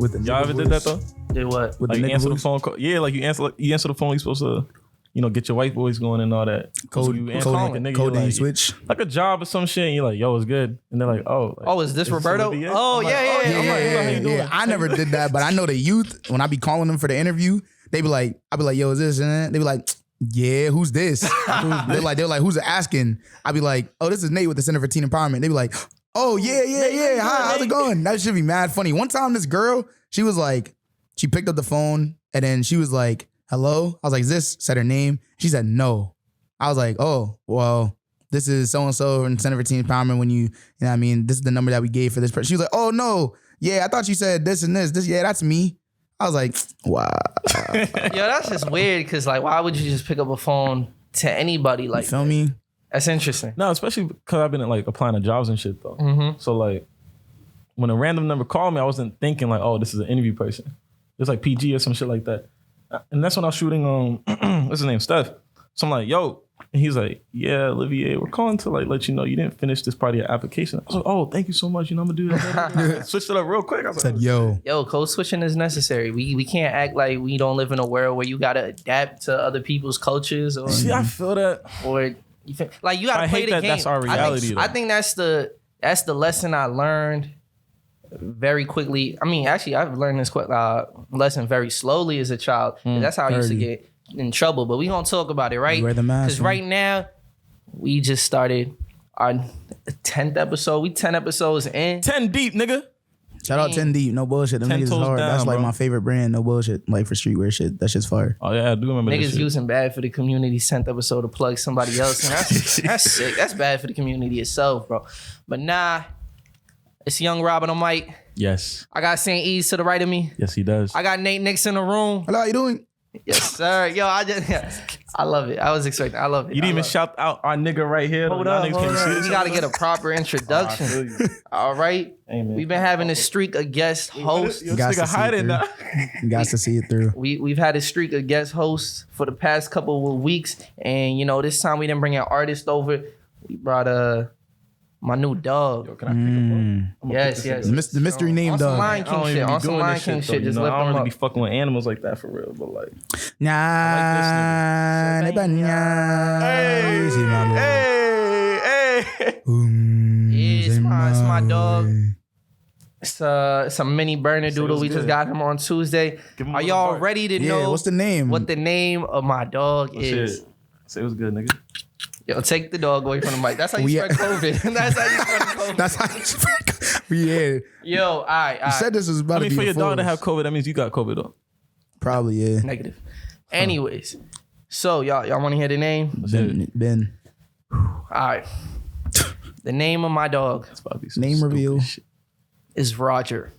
With the y'all ever did that though? Did what? With Like the you answer the voice? phone call. Yeah, like you answer the phone. You're supposed to, get your white voice going and all that. Code, you answer code, like a nigga, code, you're and you like, switch. like a job or some shit. And you're like, yo, it's good. And they're like, oh. Like, Oh, is this Roberto? Olivia? Oh, I'm like, yeah. I'm like, how you doing? Yeah, I never did that, but I know the youth, when I be calling them for the interview, they be like, I be like, yo, is this? And they be like, yeah, who's this? they're like, who's asking? I be like, oh, this is Nate with the Center for Teen Empowerment. They be like, oh, yeah. Hi, how's it going? That should be mad funny. One time, this girl, she was like, she picked up the phone and then she was like, hello? I was like, is this? Said her name. She said, no. I was like, oh, well, this is so-and-so in Center for Teen Empowerment when you know what I mean? This is the number that we gave for this person. She was like, oh, no. Yeah, I thought you said this and this. Yeah, that's me. I was like, wow. Yo, that's just weird because, like, why would you just pick up a phone to anybody like You feel me? That's interesting. No, especially because I've been like applying to jobs and shit though. Mm-hmm. So like, when a random number called me, I wasn't thinking like, oh, this is an interview person. It's like PG or some shit like that. And that's when I was shooting what's his name, Steph. So I'm like, yo. And he's like, yeah, Olivier, we're calling to like let you know you didn't finish this part of your application. I was like, oh, thank you so much. I'm gonna do that. Switched it up real quick. I was Said, like, yo. Code switching is necessary. We can't act like we don't live in a world where you gotta adapt to other people's cultures or see, I feel that. or you feel, like you gotta I play hate the that game. that's our reality, I think that's the lesson I learned very quickly. I mean, actually, I've learned this lesson very slowly as a child. That's how I used to get in trouble. But we gonna talk about it, right? You wear the mask, Because right now we just started our 10th episode. We 10 episodes in. 10 deep, nigga. Shout out 10 Deep, no bullshit. Them 10 niggas is toes hard. down, That's like bro. my favorite brand, no bullshit. Like for streetwear shit. That shit's fire. Oh yeah, I do remember that Niggas shit. using bad for the community 10th episode to plug somebody else. And that's sick. That's bad for the community itself, bro. But nah, it's young Robin on mic. Yes. I got St. Yves to the right of me. Yes, he does. I got Nate Nix in the room. Hello, how you doing? Yes, sir. Yo, I love it. I was expecting. I love it. You didn't even shout out our nigga right here. Hold Y'all up. niggas can't see this. We got to get a proper introduction. I feel you. All right. Hey, man. We've been having a streak of guest hosts. Yo, Got this to nigga see it hiding through. now. You got to see it through. We've had a streak of guest hosts for the past couple of weeks, and this time we didn't bring an artist over. We brought my new dog. Yo, can I pick him up? Yes. The mystery name On some dog. Lion I don't King even shit. be On some doing Lion this King shit, shit. though, Just you know? lift I don't him really up. be fucking with animals like that for real, but like. Nah, Hey, Yeah, it's my dog. It's a mini burner doodle. what's We just good. got him on Tuesday. Give him Are a y'all little bark. ready to Yeah, know what's the name? what the name of my dog is? Shit. Say what's good, nigga. Yo, take the dog away from the mic. That's how you We- spread COVID. That's how you spread COVID. That's how you speak. Yeah. Yo, all right. You said this was about I mean, to be for your dog to before. have COVID, that means you got COVID though. Probably, yeah. Negative. Anyways, so y'all want to hear the name? Ben. All right. The name of my dog It's about to be some Name stupid reveal. shit. is Roger.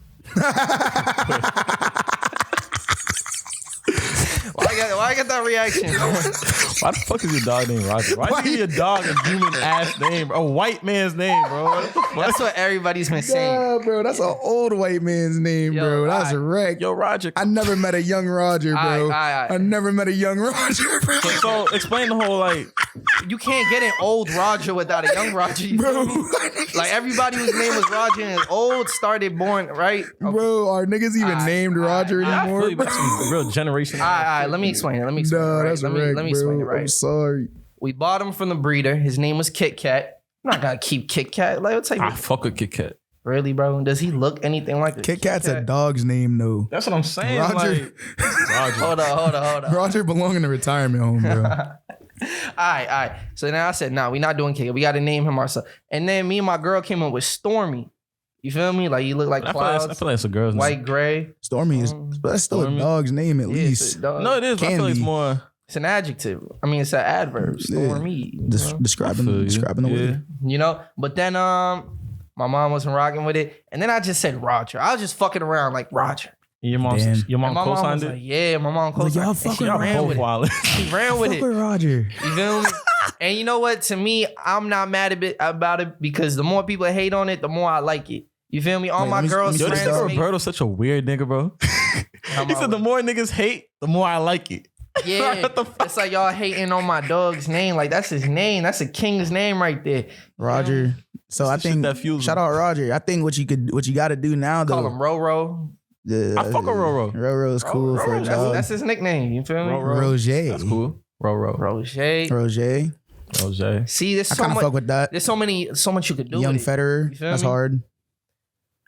Why I get that reaction? Why the fuck is your dog named Roger? Why you give your dog a human ass name, bro? A white man's name, bro? What the fuck? That's what everybody's been saying. Yeah, bro. That's an old white man's name, Yo, bro. That's alright. a wreck. Yo, Roger. I never met a young Roger, bro. Alright. I never met a young Roger, bro. So explain the whole like. You can't get an old Roger without a young Roger. You feel me? Like everybody whose name was Roger and old started born, right? Okay. Bro, are niggas even Alright, named Roger I feel anymore? you, but some real generation. All right. Let me explain it. Nah, that's Let a wreck, me explain it bro. right. I'm sorry. We bought him from the breeder. His name was Kit Kat. I'm not gonna keep Kit Kat. Like, what type I of fuck with Kit Kat. really, bro? Does he look anything like a Kit Kat's a dog's name, though. That's what I'm saying. Roger. Like, Roger. Hold on. Roger belong in the retirement home, bro. All right. So now I said, nah, we not doing Kit Kat. We got to name him ourselves. And then me and my girl came up with Stormy. You feel me? Like, you look like I feel like clouds, it's a girl's white, name. gray. Stormy is, but that's still Stormy. a dog's name at Yeah, least. it's a dog. No, it is. But I Can feel like it's be. more. It's an adjective. I mean, it's an adverb. Stormy. you know? Describing I feel you. the Yeah. weather. But then my mom wasn't rocking with it. And then I just said Roger. I was just fucking around like Roger. Your mom. Damn. Your mom And my mom co-signed was it. like, yeah, my mom Like, y'all co-signed it. fuck And she with ran Both with it. wild. She ran with Fuck it. with Roger. You feel me? And you know what? To me, I'm not mad about it because the more people hate on it, the more I like it. You feel me? All Wait, my let me- girls, let me Yo, this see friends, this nigga make- Roberto's such a weird nigga, bro. He said the more niggas hate, the more I like it. yeah, What the fuck? it's like y'all hating on my dog's name. Like that's his name. That's a king's name right there. Roger. So I the shit think that fuels shout him. out Roger. I think what you got to do now Call though. him Roro. I fuck with Roro. Roro's cool for a dog. That's his nickname. You feel me? Roger. That's cool. Roro. Roger. See, there's I so kind of much. fuck with that. There's so much you could do. Young with it. Federer. You feel That's me? hard.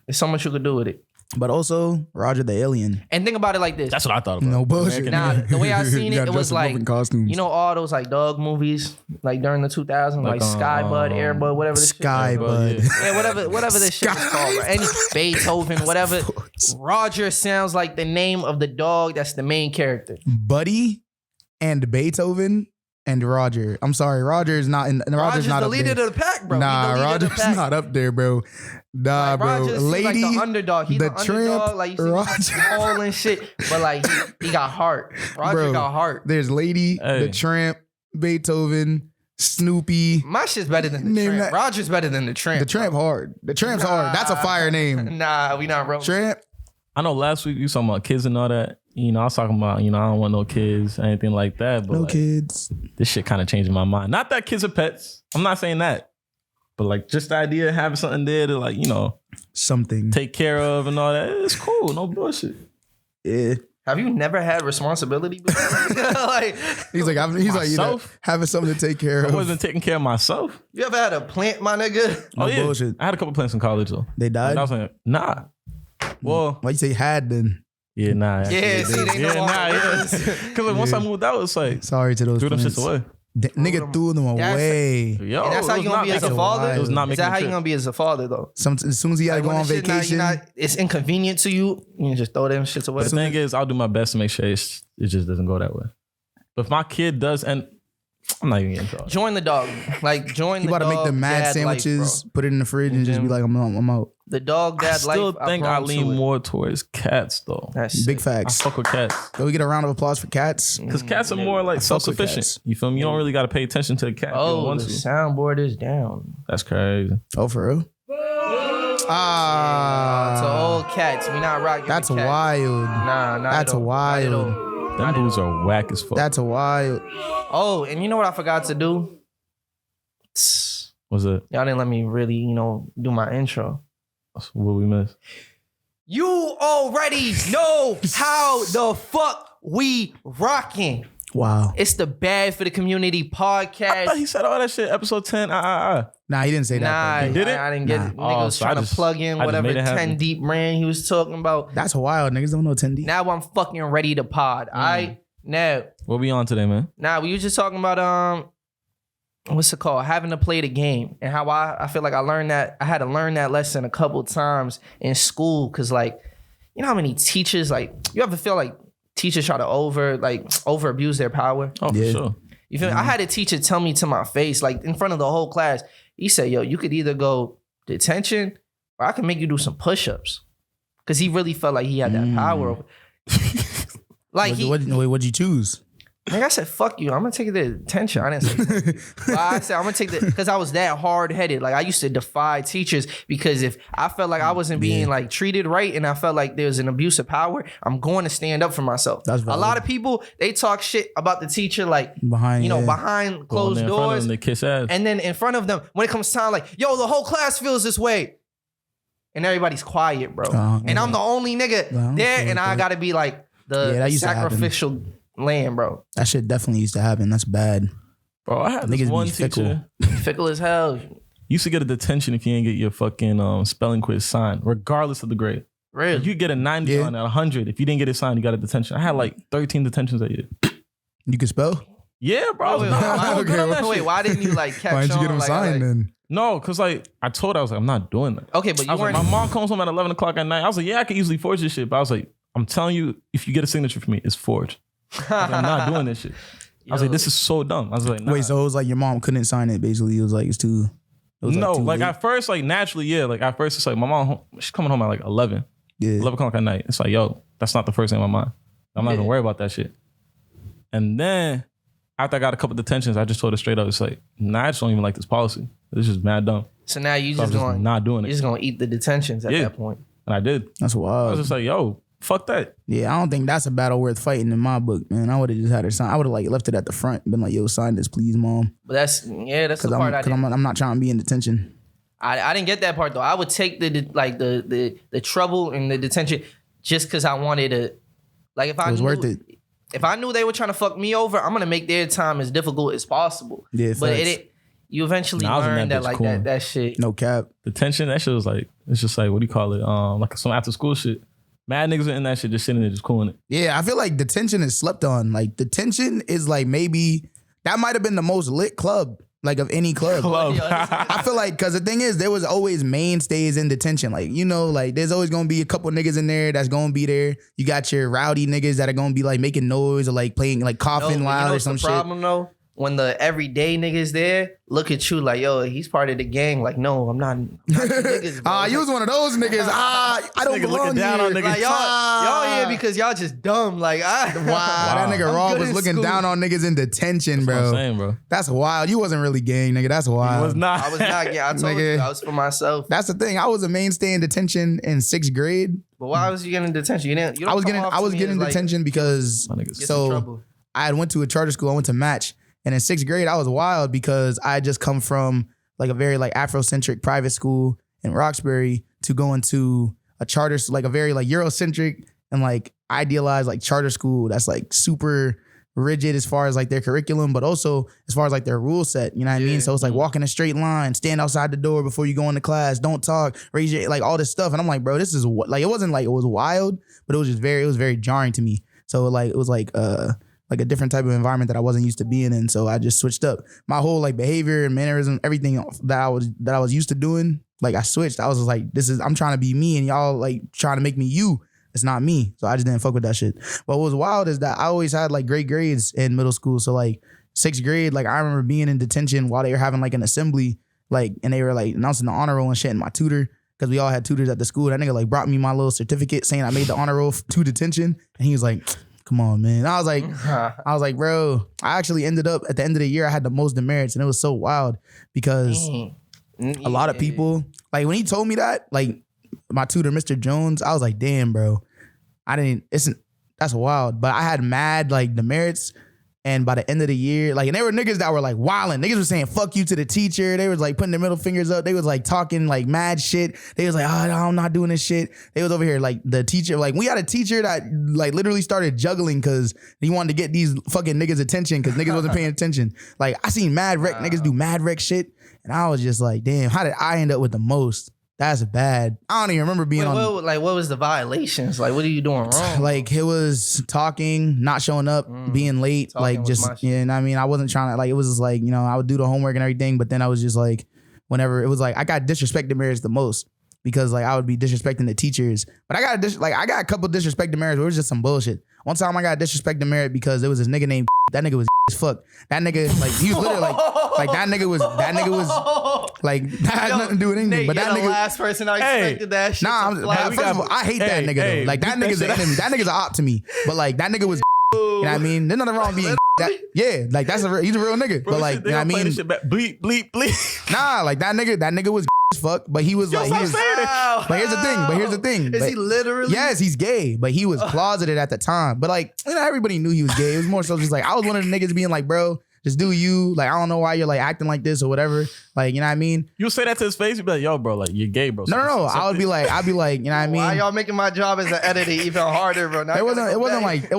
There's so much you could do with it. But also Roger the Alien. And think about it like this. That's what I thought about. No bullshit. Nah, the way I seen it, Gotta it was dress in like, different costumes. you know, all those like dog movies, like during the 2000s, like Skybud, Airbud, whatever this shit. Skybud. Yeah, whatever this shit is called. Bro. Any Beethoven, whatever. Roger sounds like the name of the dog that's the main character. Buddy and Beethoven and Roger. I'm sorry, Roger is not in. Roger's not the up leader there. of the pack, bro. Nah, He the leader of the Roger's pack. not up there, bro. Nah, Like, bro. Roger seems Lady, like the underdog. He's the the underdog. tramp, Like you see, Roger. he's tall and shit, but like he got heart. Roger Bro, got heart. There's Lady, Hey. the Tramp, Beethoven, Snoopy. My shit's better than the Name tramp. that- Roger's better than the tramp. The Tramp hard. The Tramp's hard. That's a fire name. Nah, we not rolling. Tramp. I know last week you was talking about kids and all that. You know, I was talking about, you know, I don't want no kids, anything like that. But No like, kids. this shit kind of changed my mind. Not that kids are pets. I'm not saying that. But like just the idea of having something there to like, you know, Something. take care of and all that. It's cool. No bullshit. Yeah. Have you never had responsibility before? Like, He's like, you know, Myself? having something to take care I of. wasn't taking care of myself. you ever had a plant, my nigga? No bullshit. I had a couple plants in college though. They died? And I was like, nah. Well, Why you say had then? yeah, nah. actually, Yeah, see, they know all the yeah. words. Because like, once I moved out, it's like, Sorry to those threw them plants. shits away. Nigga threw them That's- away. Yo, And that's how it you was gonna not be as a making- father? wild. It was not Is making that how the you trip. gonna be as a father though? As soon as he got to Like, go when on the shit vacation. it's inconvenient to you, you just throw them shits away. The thing is, I'll do my best to make sure it just doesn't go that way. But if my kid does, and I'm not even getting into all that. Join the dog. Like join You the about to dog. make them mad dad sandwiches, life, put it in the fridge, and just be like, I'm out. bro. The dog I dad still life. think I promise lean you it. more towards cats though. That's Big sick. I facts. fuck with cats. Can we get a round of applause for cats? Because cats are more like fuck with self-sufficient. cats. You feel me? You don't really got to pay attention to the cat. if you don't Oh, want the to. soundboard is down. That's crazy. Oh, for real? To Ah, old cats, we not rocking. that's with cats. wild. Nah, not That's at all. Not wild. at all. Them dudes are whack as fuck. That's a wild. Oh, and you know what I forgot to do? What's it? Y'all didn't let me really, do my intro. What we miss? You already know how the fuck we rocking. Wow. It's the Bad for the Community I podcast. thought he said all that shit. Episode 10. Nah, he didn't say that. Nah, part, He did it? I didn't get Nah. it. Oh, Niggas so I trying just- to plug in I just whatever made it 10 happen. deep ran he was talking about. That's wild. Niggas don't know 10 deep. Now I'm fucking ready to pod. Now What we on today, man? we was just talking about what's it called? Having to play the game, and how I feel like I had to learn that lesson a couple times in school, cause like, you know how many teachers, like, you ever feel like teachers try to over abuse their power? Oh, Yeah. for sure. You feel me? I had a teacher tell me to my face, like in front of the whole class, he said, yo, you could either go detention or I can make you do some push-ups. Cause he really felt like he had that power over. Like What'd you choose? like I said, fuck you. I'm gonna take the detention. I didn't say fuck you. But I said I'm gonna take because I was that hard-headed. Like I used to defy teachers because if I felt like I wasn't being like treated right and I felt like there was an abuse of power, I'm going to stand up for myself. That's a valid. lot of people, they talk shit about the teacher like Behind, Go behind in closed there in front of doors. them, they kiss ass. And then in front of them, when it comes time, like, yo, the whole class feels this way. And everybody's quiet, bro. And I'm the only nigga don't there, feel and I that. gotta be like Yeah, the that used to happen. sacrificial lamb, bro. That shit definitely used to happen. That's bad. Bro, I had Niggas this be one fickle. teacher. Fickle as hell. Used to get a detention if you didn't get your fucking spelling quiz signed, regardless of the grade. Really? You get a 90 Yeah. on it, 100. If you didn't get it signed, you got a detention. I had like 13 detentions that year. You can spell? Yeah, bro. I was Wait, not- wait, I was okay, good on that Wait, shit. why didn't you like catch Why didn't you get on? him Like, signed then? No, because like I told her, I was like, I'm not doing that. Okay, but I you was like, weren't. my mom comes home at 11 o'clock at night. I was like, yeah, I could easily forge this shit. But I was like, I'm telling you, if you get a signature from me, it's forged. I was like, I'm not doing this shit. I was like, this is so dumb. I was like, nah. Wait, so it was like your mom couldn't sign it, basically. It was like, it's too. It was No, too like late. at first, like naturally, yeah. Like at first, it's like my mom, she's coming home at like 11 Yeah. o'clock at night. It's like, yo, that's not the first thing in my mind. I'm not even worried about that shit. And then after I got a couple detentions, I just told her straight up, it's like, nah, I just don't even like this policy. It's just mad dumb. So now you So I'm just just going. not doing You're it. just gonna eat the detentions at Yeah. that point. And I did. That's I was wild. just like, yo, fuck that. Yeah, I don't think that's a battle worth fighting in my book, man. I would have just had her sign. I would have like left it at the front, been like, "Yo, sign this, please, mom," But that's the because part I didn't. I'm not trying to be in detention. I didn't get that part though. I would take the trouble and the detention. just because I wanted to. Like if I It was knew, worth it. If I knew they were trying to fuck me over, I'm gonna make their time as difficult as possible. Yeah, but facts. you eventually Nah, I was in learn that that bitch like cool. that shit. No cap. Detention, that shit was like, it's just like, what do you call it? Like some after school shit. Mad niggas are in that shit just sitting there just cooling it. Yeah, I feel like detention is slept on. Like detention is like maybe that might have been the most lit club like of any club. I feel like because the thing is there was always mainstays in detention. Like you know, like there's always gonna be a couple niggas in there that's gonna be there. You got your rowdy niggas that are gonna be like making noise or like playing like coughing loud or some shit. Problem though. When the everyday niggas there look at you like, yo, he's part of the gang. Like, no, I'm not. Niggas, bro. You was one of those niggas. I don't Niggas belong looking down here. on niggas. Like, y'all here because y'all just dumb. Like, Wow, that nigga I'm Raw good was in looking school. down on niggas in detention, That's what bro. I'm saying, bro. That's wild. You wasn't really gang, nigga. That's wild. It was not. I was not. Yeah, I told Nigga. you, I was for myself. That's the thing. I was a mainstay in detention in 6th grade. But why was you getting detention? You didn't. You don't I was come getting off I to was me getting as, like, detention because My niggas. get some so trouble. I had went to a charter school. I went to Match, and in 6th grade I was wild because I had just come from like a very like Afrocentric private school in Roxbury to going to a charter like a very like Eurocentric and like idealized like charter school that's like super rigid as far as like their curriculum, but also as far as like their rule set. You know what I mean? So it's like walk in a straight line, stand outside the door before you go into class, don't talk, raise your like all this stuff. And I'm like, bro, this is what like it wasn't like it was wild, but it was just very jarring to me. So like it was like a different type of environment that I wasn't used to being in. So I just switched up my whole like behavior and mannerism, everything that I was used to doing. Like I switched. I was just like, I'm trying to be me and y'all like trying to make me you. It's not me. So I just didn't fuck with that shit. But what was wild is that I always had like great grades in middle school. So like 6th grade, like I remember being in detention while they were having like an assembly, like, and they were like announcing the honor roll and shit, and my tutor, because we all had tutors at the school, that nigga like brought me my little certificate saying I made the honor roll to detention. And he was like, come on, man. And I was like, bro, I actually ended up at the end of the year, I had the most demerits, and it was so wild because a lot of people, like when he told me that, like my tutor, Mr. Jones, I was like, damn, bro, that's wild. But I had mad like demerits. And by the end of the year, like, and there were niggas that were like wilding. Niggas were saying fuck you to the teacher. They was like putting their middle fingers up. They was like talking like mad shit. They was like, oh, no, I'm not doing this shit. They was over here like the teacher, like we had a teacher that like literally started juggling because he wanted to get these fucking niggas attention because niggas wasn't paying attention. Like I seen mad wreck niggas do mad wreck shit. And I was just like, damn, how did I end up with the most? That's bad. I don't even remember being on. Like, what was the violations? Like, what are you doing wrong? Like, it was talking, not showing up, being late. Talking like, was just, my shit. you know what I mean? I wasn't trying to, like, it was just like, you know, I would do the homework and everything. But then I was just like, whenever it was like, I got disrespected merits the most because, like, I would be disrespecting the teachers. But I got a couple disrespected merits where it was just some bullshit. One time I got disrespected merit because there was this nigga named that nigga was as fuck. That nigga, like, he was literally like that nigga was like, that had nothing to do with anything. Nate, but that you're nigga, the last person I expected that shit. nah, to fly. first of all, I hate that nigga though. Like, that nigga's an enemy. That nigga's an op to me. But like, that nigga was, you know what I mean? There's nothing wrong with being that. Yeah, like that's he's a real nigga. Bro, but like, you know what I mean? Bleep, bleep, bleep. Nah, like that nigga was as fuck. But he was like, he was, but here's the thing. Is he literally? Yes, he's gay, but he was closeted at the time. But like, you know, everybody knew he was gay. It was more so just like, I was one of the niggas being like, bro, just do you. Like, I don't know why you're like acting like this or whatever. Like, you know what I mean? You say that to his face, you'd be like, yo, bro, like, you're gay, bro. No. I'd be like, you know what I mean? Why y'all making my job as an editor even harder, bro? Now It wasn't like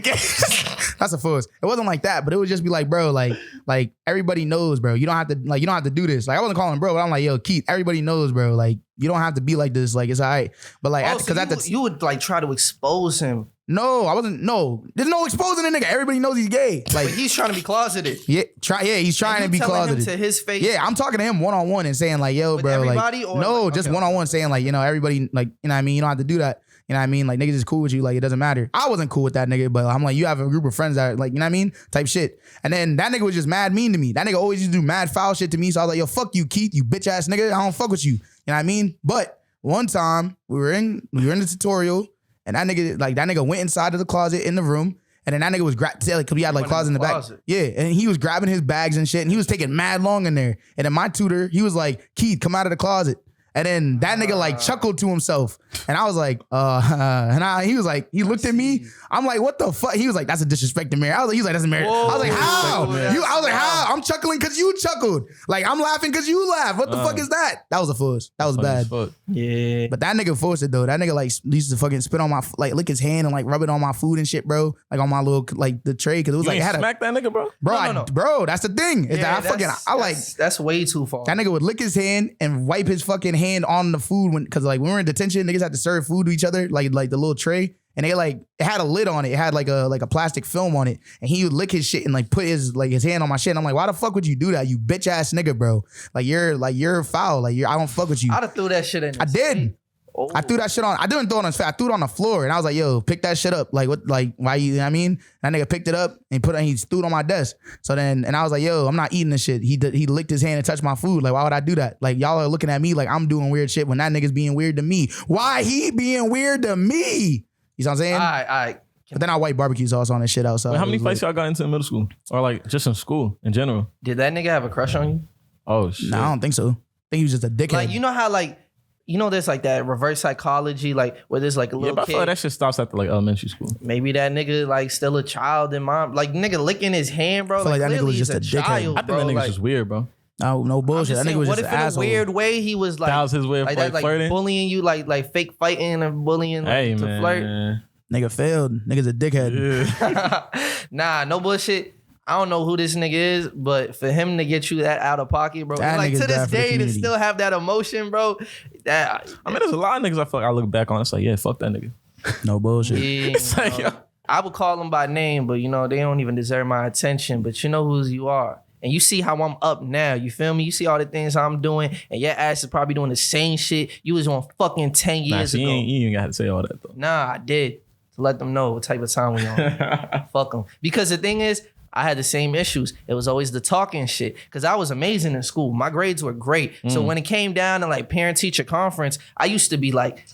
that's a fuss. It wasn't like that, but it would just be like, bro, like everybody knows, bro. You don't have to do this. Like, I wasn't calling him bro, but I'm like, yo, Keith, everybody knows, bro. Like, you don't have to be like this. Like, it's all right. But like, you would like try to expose him. No, I wasn't. No, there's no exposing a nigga. Everybody knows he's gay. Like, but he's trying to be closeted. Yeah, he's trying to be closeted. Him to his face. Yeah, I'm talking to him one on one and saying like, yo, With bro, everybody, like, or no, like, just okay. one on one saying like, you know, everybody, like, you know what I mean? You don't have to do that. You know what I mean? Like, niggas is cool with you. Like, it doesn't matter. I wasn't cool with that nigga, but I'm like, you have a group of friends that are like, you know what I mean? Type shit. And then that nigga was just mad mean to me. That nigga always used to do mad foul shit to me. So I was like, yo, fuck you, Keith, you bitch ass nigga. I don't fuck with you. You know what I mean? But one time we were in the tutorial and that nigga went inside of the closet in the room. And then that nigga was cause we had like closet in the back. Yeah, and he was grabbing his bags and shit, and he was taking mad long in there. And then my tutor, he was like, Keith, come out of the closet. And then that nigga like chuckled to himself. And I was like, he was like, he looked at me. I'm like, what the fuck? He was like, that's a disrespect to Mary. I was like, he's like, that's a Mary. I was like, how? I was like, how? I'm chuckling because you chuckled. Like, I'm laughing because you laughed. What the fuck is that? That was a fuss. That was bad. Yeah. But that nigga forced it though. That nigga like used to fucking spit on my, like lick his hand and like rub it on my food and shit, bro. Like on my little, like the tray. Cause it was You like, ain't smack that nigga, bro? Bro, bro, that's the thing. Is that that's way too far. That nigga would lick his hand and wipe his fucking hand on the food cause like when we were in detention, niggas had to serve food to each other, like the little tray. And they like, it had a lid on it. It had like a plastic film on it. And he would lick his shit and like put his hand on my shit. And I'm like, why the fuck would you do that? You bitch ass nigga, bro. Like you're foul. Like I don't fuck with you. I'd have threw that shit in. I did. Oh. I threw that shit on. I didn't throw it on his face. I threw it on the floor. And I was like, yo, pick that shit up. Like what, like why you know what I mean? That nigga picked it up and he threw it on my desk. So then, and I was like, yo, I'm not eating this shit. He licked his hand and touched my food. Like, why would I do that? Like y'all are looking at me like I'm doing weird shit when that nigga's being weird to me. Why he being weird to me? You know what I'm saying? All right. But then I wipe barbecue sauce on this shit outside. Wait, how many fights y'all got into in middle school? Or like just in school in general? Did that nigga have a crush on you? Oh shit. No, I don't think so. I think he was just a dickhead. Like, you know how like, there's like that reverse psychology, like where there's like a little but I kid. feel like that shit stops after like elementary school. Maybe that nigga like still a child in mom. Like nigga licking his hand, bro. I feel like that nigga was just a dickhead. child, I think that nigga's just weird, bro. No bullshit. That nigga was what just if an in asshole. a weird way he was like That was his way of like like that, flirting? like bullying you, like fake fighting and bullying Hey, to man. flirt? Nigga failed. Nigga's a dickhead. Yeah. Nah, no bullshit. I don't know who this nigga is, but for him to get you that out of pocket, bro, That like nigga's to this bad for the day to community. still have that emotion, bro. That I mean, there's a lot of niggas I feel like I look back on. It's like, yeah, fuck that nigga. No bullshit. yeah, It's like, yo. I would call them by name, but they don't even deserve my attention. But you know who you are. And you see how I'm up now. You feel me? You see all the things I'm doing, and your ass is probably doing the same shit you was on fucking 10 years ago. You ain't got to say all that though. Nah, I did. To let them know what type of time we on. Fuck them. Because the thing is, I had the same issues. It was always the talking shit. Because I was amazing in school. My grades were great. So when it came down to like parent-teacher conference, I used to be like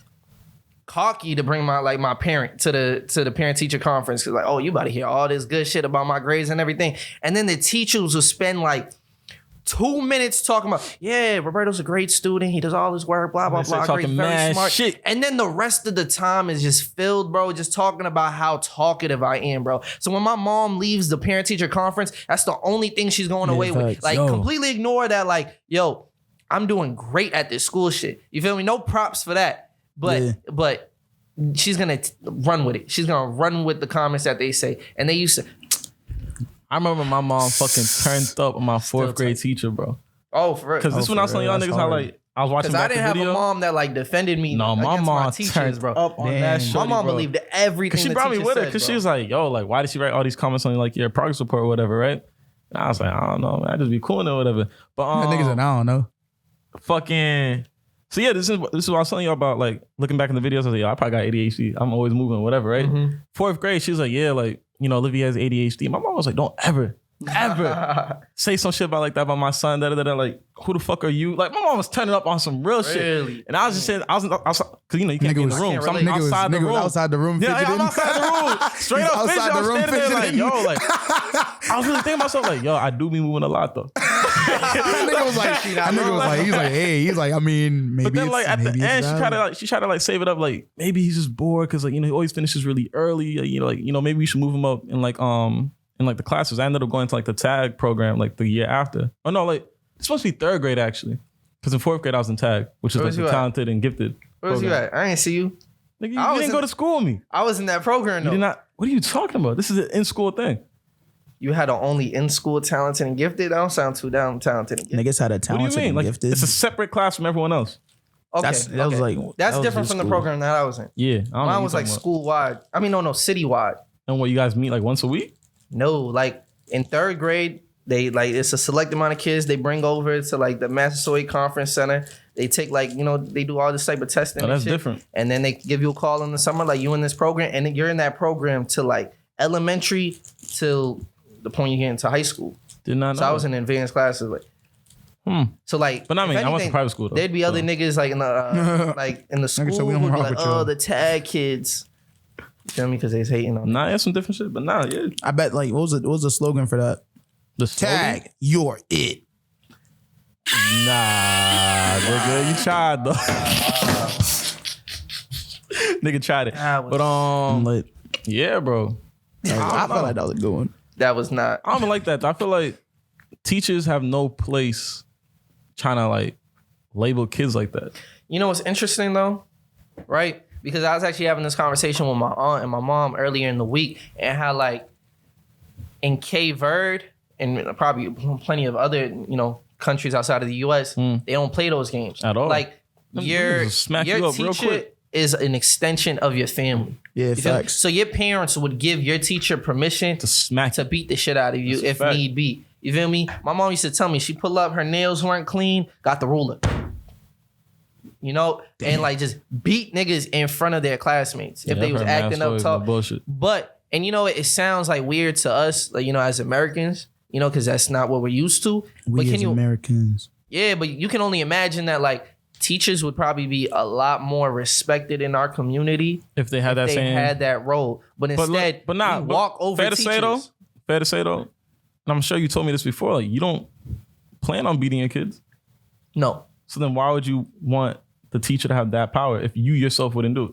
cocky to bring my parent to the parent-teacher conference. Because like, oh, you about to hear all this good shit about my grades and everything. And then the teachers would spend like 2 minutes talking about, yeah, Roberto's a great student. He does all his work, blah, blah, blah. Great, very smart. Shit. And then the rest of the time is just filled, bro, just talking about how talkative I am, bro. So when my mom leaves the parent-teacher conference, that's the only thing she's going away with. Like, completely ignore that, like, yo, I'm doing great at this school shit. You feel me? No props for that. But she's going to run with it. She's going to run with the comments that they say. And they used to... I remember my mom fucking turned up on my fourth grade teacher, bro. Oh, for real. Because this when I was telling y'all niggas how like I was watching Because I back didn't the have video. a mom that like defended me. No, my mom teachers, turned bro. up on that shit. My mom believed everything. Because she brought me with her. Because she was like, yo, like, why did she write all these comments on like your progress report or whatever, right? And I was like, I don't know, man. I just be cool or whatever. But That niggas said, I don't know. Fucking. So yeah, this is what I was telling y'all about. Like looking back in the videos, I was like, yo, I probably got ADHD. I'm always moving, whatever, right? Mm-hmm. Fourth grade, she was like, yeah, like Olivia has ADHD. My mom was like, don't ever say some shit about like that about my son. Like, who the fuck are you? Like, my mom was turning up on some real shit, and I was just saying, I was because you can't be in the room. So I'm outside the room. Outside the room. Yeah, I'm outside the room. Straight up, outside the room. I'm standing there like, yo, like, I was really thinking to myself, like, yo, I do be moving a lot though. That nigga was like, he's like, hey, he's like, I mean, maybe. But then, like at the end, she tried to like save it up, like maybe he's just bored because like he always finishes really early. Maybe we should move him up in like the classes. I ended up going to like the tag program like the year after. Oh no, like it's supposed to be third grade actually, because in fourth grade I was in tag, which is like the talented and gifted. Where was you at? I didn't see you. Nigga, you didn't go to school with me. I was in that program though. You did not. What are you talking about? This is an in-school thing. You had an only in-school talented and gifted? I don't sound too down talented and gifted. Niggas had a What talented do you mean? and like gifted. it's a separate class from everyone else. Okay, that was like that's that was different his from the school. program that I was in. Yeah, I don't know Mine what was you're like talking about. school-wide. I mean, no, city-wide. And what, you guys meet like once a week? No, like in third grade, they like it's a select amount of kids they bring over to like the Massasoit Conference Center. They take like, they do all this type of testing. Oh, that's and shit. different. And then they give you a call in the summer, like you in this program, and then you're in that program to like elementary till the point you get into high school. Did not know. So I was in advanced classes, like. So like, But I mean, if I went to anything, private school though. There'd be other niggas like in the like in the school said, we would don't be rock like, with you. oh, the tag kids. You feel me? Because they's hating on. Nah, that's some different shit. But nah, yeah. I bet like what was the slogan for that? The slogan? Tag, you're it. Nah, nigga, you tried though. Nigga tried it. But yeah, bro. I felt like that was a good one. That was not. I don't even like that. I feel like teachers have no place trying to like label kids like that. You know what's interesting though, right? Because I was actually having this conversation with my aunt and my mom earlier in the week, and how like in Cape Verde and probably plenty of other countries outside of the U.S. They don't play those games at all. Like your teacher is an extension of your family. Yeah, facts. So your parents would give your teacher permission to beat the shit out of you if need be. You feel me? My mom used to tell me she pull up, her nails weren't clean, got the ruler. And like just beat niggas in front of their classmates if they was acting up tough. Bullshit. But it sounds like weird to us, like as Americans, because that's not what we're used to. Americans. Yeah, but you can only imagine that like teachers would probably be a lot more respected in our community if they had that role. But instead, we walk over teachers. Fair to say though, and I'm sure you told me this before, like you don't plan on beating your kids. No. So then why would you want the teacher to have that power if you yourself wouldn't do it?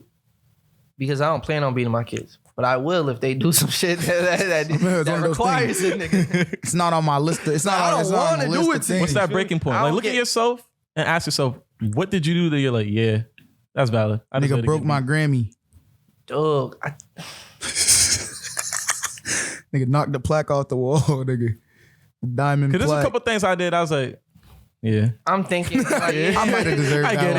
Because I don't plan on beating my kids. But I will if they do some shit that requires it, nigga. It's not on my list. It's not on my list. What's that breaking point? Like look at yourself and ask yourself, what did you do that you're like, yeah, that's valid. Nigga broke my Grammy. Dog. Nigga knocked the plaque off the wall, nigga. Diamond plaque. Because there's a couple things I did. I was like, yeah. I'm thinking like, I might have deserved that. I get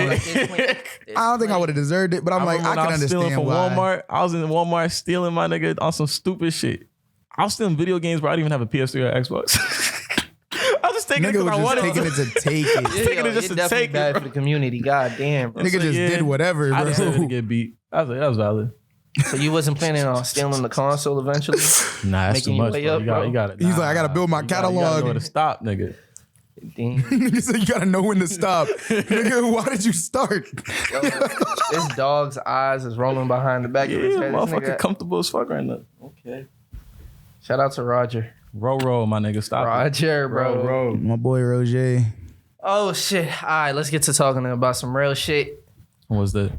it. I don't think I would have deserved it, but I'm like, I can understand from why. Walmart. I was in Walmart stealing my nigga on some stupid shit. I was stealing video games, but I didn't even have a PS3 or Xbox. I was just taking it because I wanted taking it to take it. Taking it just to take it. Bad for the community. God damn, bro. Nigga just did whatever, bro. I deserved to get beat. I was like, that was valid. So you wasn't planning on stealing the console eventually? Nah, that's too much, bro. You got it. He's like, I gotta build my catalog. You gotta know where to stop, nigga. Nigga said you gotta know when to stop. Nigga, why did you start? Yo, this dog's eyes is rolling behind the back of his head. Motherfucker comfortable as fuck right now. Okay. Shout out to Roger. Roll, my nigga. Stop Roger, bro. Roll. My boy Roger. Oh, shit. All right, let's get to talking about some real shit. What was that?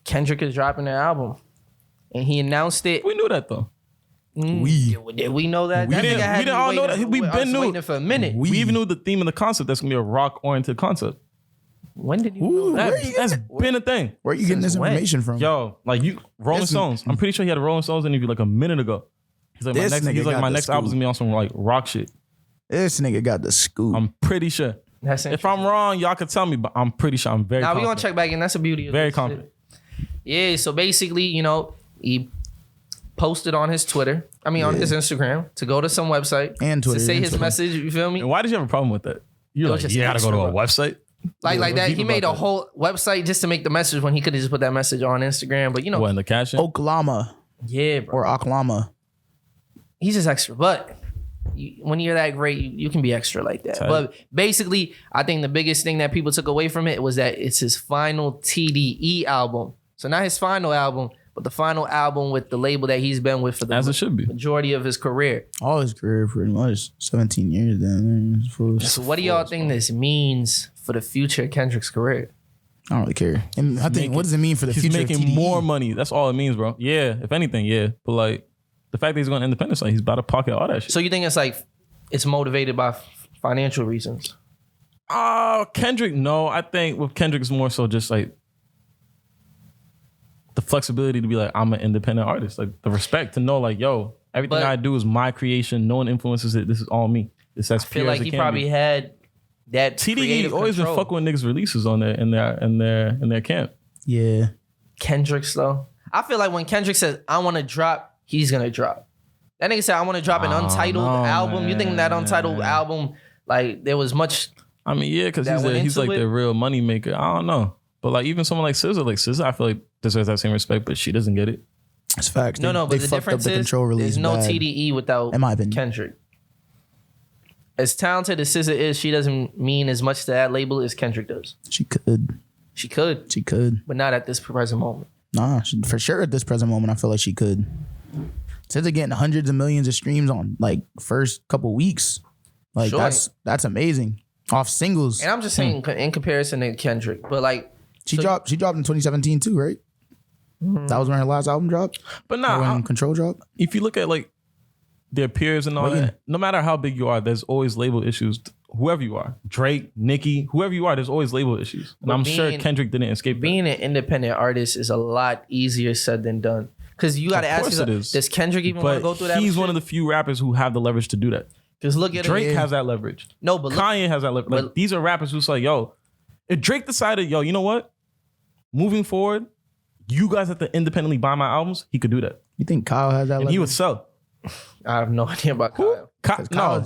Kendrick is dropping an album. And he announced it. We knew that, though. Did we know that? We didn't all know that. We've been waiting for a minute. We even knew the theme of the concept. That's going to be a rock-oriented concept. When did you know that? That's been a thing. Where are you getting this information from? Yo, like Rolling Stones. I'm pretty sure he had a Rolling Stones interview like a minute ago. He's like, my next album's going to be on some like rock shit. This nigga got the scoop. I'm pretty sure. If I'm wrong, y'all can tell me, but I'm pretty sure. I'm very confident. We're going to check back in. That's the beauty of Very confident. Yeah, so basically, he posted on his Twitter, on his Instagram, to go to some website and Twitter to say his message. You feel me? And why did you have a problem with that? You're like, you gotta go to a website? Like that. He made a whole website just to make the message when he could have just put that message on Instagram. But what, in the caption? Oklahoma. Yeah, bro. Or Oklahoma. He's just extra. But when you're that great, you can be extra like that. Tight. But basically, I think the biggest thing that people took away from it was that it's his final TDE album. So not his final album, but the final album with the label that he's been with for the majority of his career. All his career, pretty much. 17 years down there. So what do y'all think this means for the future of Kendrick's career? I don't really care. And I think, what does it mean for the future of TDE? He's making more money. That's all it means, bro. Yeah, if anything, yeah. But like, the fact that he's going independent, like he's about to pocket all that shit. So you think it's motivated by financial reasons? Kendrick, no. I think with Kendrick, it's more so just like the flexibility to be like, I'm an independent artist. Like the respect to know like, yo, everything I do is my creation. No one influences it. This is all me. It's as pure as it can be. I feel like he probably had that TDE always been fucking with niggas' releases on in their camp. Yeah. Kendrick's though. I feel like when Kendrick says, I want to drop, he's going to drop. That nigga said, I want to drop an untitled album. Man. You think that untitled album, like there was much... I mean, yeah, because he's like the real money maker. I don't know. But like even someone like SZA, I feel like deserves that same respect, but she doesn't get it. It's facts. No, but the difference is there's no TDE without Kendrick. As talented as SZA is, she doesn't mean as much to that label as Kendrick does. She could. She could. But not at this present moment. Nah, for sure at this present moment, I feel like she could. SZA getting hundreds of millions of streams on like first couple weeks. Like that's amazing. Off singles. And I'm just saying in comparison to Kendrick, but like She dropped in 2017 too, right? That was when her last album dropped. But Or nah, when Control dropped. if you look at like their peers and all that, no matter how big you are, there's always label issues. Whoever you are, Drake, Nicki, whoever you are, there's always label issues. And I'm sure Kendrick didn't escape that. Being an independent artist is a lot easier said than done. Because you got to ask yourself, does Kendrick even want to go through that? He's one of the few rappers who have the leverage to do that. Because look at Drake has that leverage. No, but Kanye has that leverage. Like, these are rappers who's like, yo, if Drake decided, yo, you know what? Moving forward, you guys have to independently buy my albums, he could do that. You think Kyle has that? And he would sell. I have no idea about Kyle. Kyle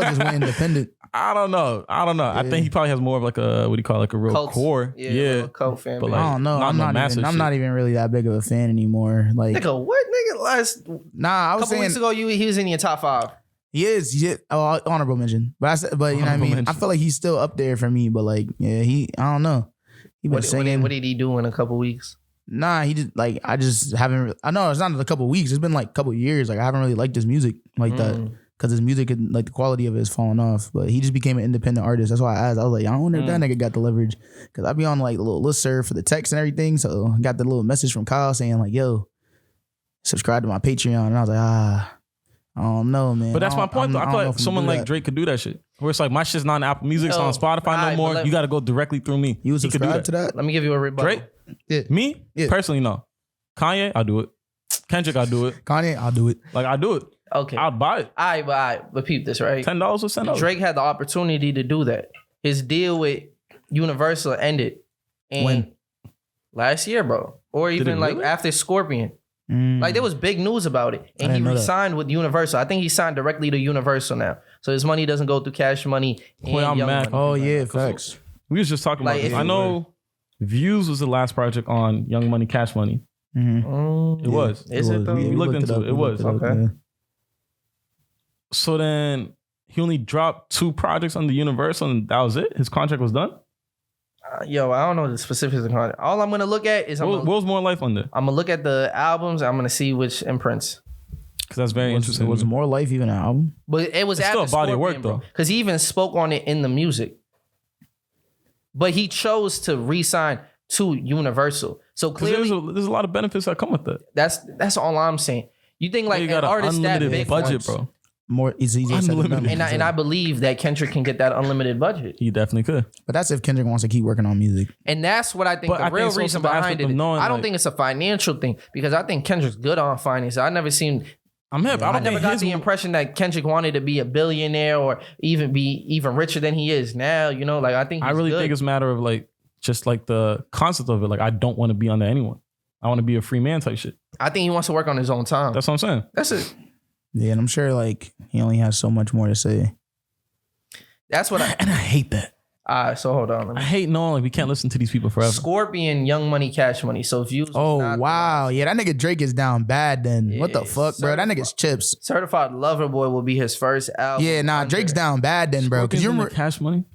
just went independent. I don't know. Yeah. I think he probably has more of like a, what do you call it, like a real Cults. core. Yeah. Cult fan. But Like, I don't know. I'm not even really that big of a fan anymore. Like, nigga, what nigga? Last I was couple saying weeks ago, he was in your top 5. he is. Yeah, honorable mention. But I said, but you know what I mean. Mention. I feel like he's still up there for me. But like, yeah, I don't know. He been singing. What did he do in a couple weeks? Nah, he just like I just haven't. I know it's not a couple weeks. It's been like a couple years. Like I haven't really liked his music like that because his music and like the quality of it is falling off. But he just became an independent artist. That's why I asked. I was like, I wonder if that nigga got the leverage because I be on like the little listserv for the text and everything. So I got the little message from Kyle saying like, "Yo, subscribe to my Patreon," and I was like, I don't know, man. But that's my point, though. I feel like someone like Drake could do that shit. Where it's like, my shit's not on Apple Music, it's on Spotify no more. You got to go directly through me. You would subscribe to that? Let me give you a rebuttal. Drake? Yeah. Me? Yeah. Personally, no. Kanye, I'll do it. Kendrick, I'll do it. Kanye, I'll do it. Like, I'll do it. Okay. I'll buy it. All right, but peep this, right? $10 or $10. Drake had the opportunity to do that. His deal with Universal ended. And When? Last year, bro. Or even like really? after Scorpion. Like there was big news about it. And he re-signed with Universal. I think he signed directly to Universal now. So his money doesn't go through Cash Money and Boy, I'm Young mad. Money. Oh yeah, facts. We was just talking Like, about this. if I you know Views was the last project on Young Money, Cash Money. Mm-hmm. It was. Is it though? We looked into it. It was. Okay. Yeah. So then he only dropped 2 projects on the Universal and that was it? His contract was done? Yo, I don't know the specifics of the content. All I'm gonna look at is What was More Life on there? I'm gonna look at the albums. I'm gonna see which imprints. Because that's very interesting. Was More Life even an album? But it was It's still after a body of Scorpion, work, though. Because he even spoke on it in the music. But he chose to re-sign to Universal. So 'Cause clearly, there's a lot of benefits that come with that. that's all I'm saying. You think like You an got an artist that unlimited big budget, wants- bro. More it's easier said than done. Unlimited. And I believe that Kendrick can get that unlimited budget. He definitely could. But that's if Kendrick wants to keep working on music. And that's what I think But the I think real it's also reason the behind aspect it. of knowing, I don't like- think it's a financial thing because I think Kendrick's good on finance. I never seen I'm hip. I never got the impression that Kendrick wanted to be a billionaire or even be even richer than he is now. You know, like I think I really think it's a matter of like just like the concept of it. Like I don't want to be under anyone. I want to be a free man type shit. I think he wants to work on his own time. That's what I'm saying. That's it. Yeah, and I'm sure like he only has so much more to say. That's what I. And I hate that. So hold on. Let I me- hate knowing like we can't listen to these people forever. Scorpion, Young Money, Cash Money. So Views. was Oh not the wow, last. yeah, that nigga Drake is down bad. Then what the Yeah, fuck, bro? That nigga's chips. Certified Lover Boy will be his first album. Yeah, nah, under- Drake's down bad then, bro. Because you remember, Cash Money?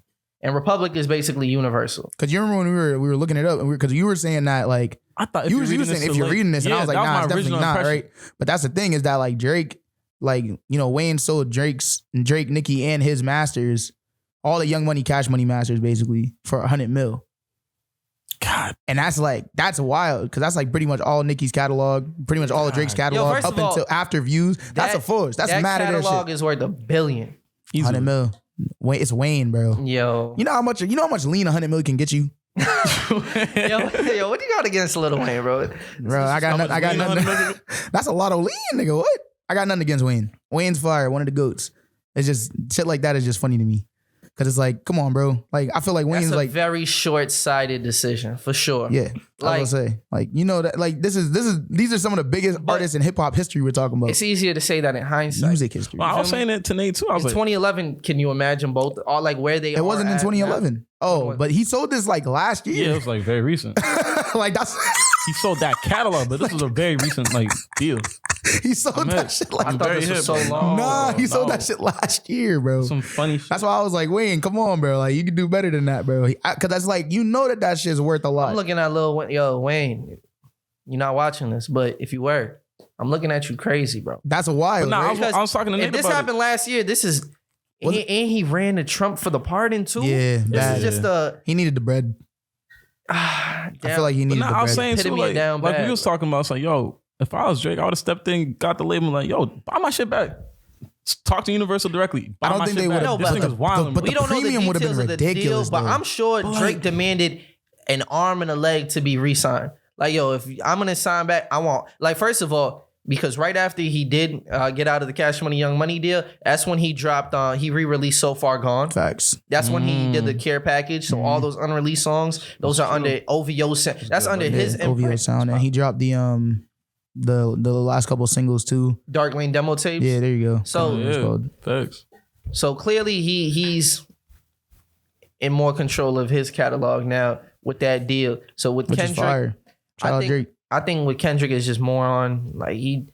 And Republic is basically Universal. when we were looking it up, and because you were saying that like I thought you were saying if you're reading this, and I was like, nah, it's definitely not right. But that's the thing is that like Drake, like you know, Wayne sold Drake, Nicki, and his masters, all the Young Money, Cash Money masters, basically for $100 million. God, and that's wild because that's like pretty much all Nicki's catalog, pretty much all of Drake's catalog first up of all, until after Views. That's a force. That's that mad at that catalog shit. is worth $1 billion. $100 million. Wayne, it's Wayne, bro. Yo. You know how much lean $100 million can get you, yo, what do you got against Lil Wayne, bro? bro? I got nothing. That's a lot of lean, nigga. What? I got nothing against Wayne. Wayne's fire, one of the goats. It's just shit like that is just funny to me. Cause it's like, come on, bro. Like I feel like Wayne's That's a like very short-sighted decision for sure. yeah. Like- I was gonna say, like you know that like these are some of the biggest artists in hip hop history we're talking about. It's easier to say that in hindsight. Music history. Well, I was saying it to Nate too. I In was like, 2011, can you imagine both? All like where they are. It wasn't in at 2011. now? Oh, but he sold this like last yeah, year. it was like very recent. Like that's He sold that catalog, but this was a very recent like deal. he sold I'm that hip. shit I like thought very this was hip, so bro. long. nah. He sold no. that shit last year, bro. Some funny shit. That's why I was like, Wayne, come on, bro. Like you can do better than that, bro. Because that's like you know that shit's worth a lot. I'm looking at Lil Wayne. Yo, Wayne, you're not watching this, but if you were, I'm looking at you crazy, bro. That's a wild. Nah, right? I was talking to Nate If this about happened last year, this is And he ran to Trump for the pardon too. Yeah, this is just he needed the bread. I feel like he needed the bread. I was saying too, like we was talking about, it's like, yo, if I was Drake, I would have stepped in, got the label, like, yo, buy my shit back. Talk to Universal directly. Buy I don't my think shit they would back. have. This nigga's wilding. But we the don't know the premium would have details been of the ridiculous. deal, but though. I'm sure Drake demanded an arm and a leg to be re-signed. Like, yo, if I'm gonna sign back, I want, like, first of all, because right after he did get out of the Cash Money Young Money deal, that's when he dropped he re-released So Far Gone. Facts. That's when he did the care package. So all those unreleased songs, those are under OVO. That's under his OVO imprint. sound, and he dropped the last couple singles too. Dark Lane demo tapes. Yeah, there you go. So Thanks. So clearly he's in more control of his catalog now with that deal. So with Which is fire. Kendrick, Shout out Drake. I think with Kendrick is just more on, like, he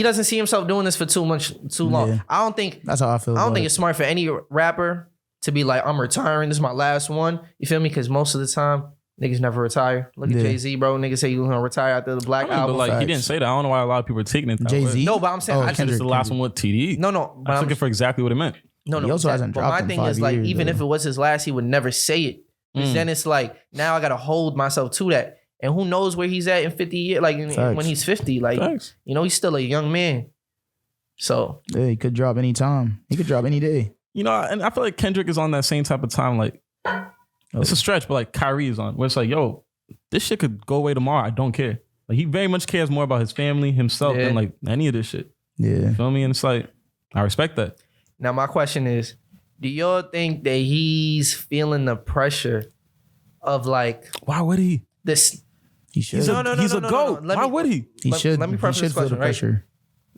doesn't see himself doing this for too long. Yeah. I don't think That's how I feel. I don't about think it. it's smart for any rapper to be like, I'm retiring. This is my last one. You feel me? Because most of the time, niggas never retire. Look at Yeah. Jay-Z, bro. Niggas say you're gonna retire after the Black But album. like, he Facts. didn't say that. I don't know why a lot of people are taking it that Jay-Z? way. No, but I'm saying, Oh, I This just, is the last one with TD. no. But I took I'm, it for exactly what it meant. no. He also hasn't but dropped my in thing 5 is, like, years, even though. if it was his last, he would never say it. Because then it's like, now I gotta hold myself to that. And who knows where he's at in 50 years? Like, when he's 50, like, Thanks. you know, he's still a young man. So Yeah, he could drop any time. He could drop any day. You know, and I feel like Kendrick is on that same type of time. Like, it's a stretch, but like Kyrie is on, where it's like, yo, this shit could go away tomorrow. I don't care. Like, he very much cares more about his family, himself, than like any of this shit. Yeah. You feel me? And it's like, I respect that. now my question is, do y'all think that he's feeling the pressure of, like, Why would he? this? He should. He's a no. GOAT. Let Why me- would he? He should. let me He preface should this feel the question, right? pressure.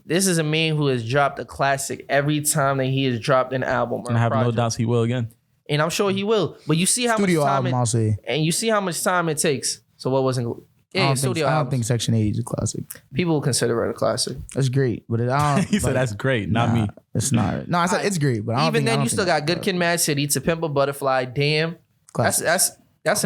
This is a man who has dropped a classic every time that he has dropped an album or And I a have no project. doubts he will again. And I'm sure he will. But you see how Studio much time album, I'll say. and you see how much time it takes. So what wasn't? I Yeah, don't studio think albums. Section 8 is a classic. People will consider it a classic. That's great, but I don't. He said that's great, not me. It's not. No, I said it's great, but I don't Even think, then, I you don't still think got Good Kid, Mad City, To Pimp a Butterfly. Damn, Classic. that's an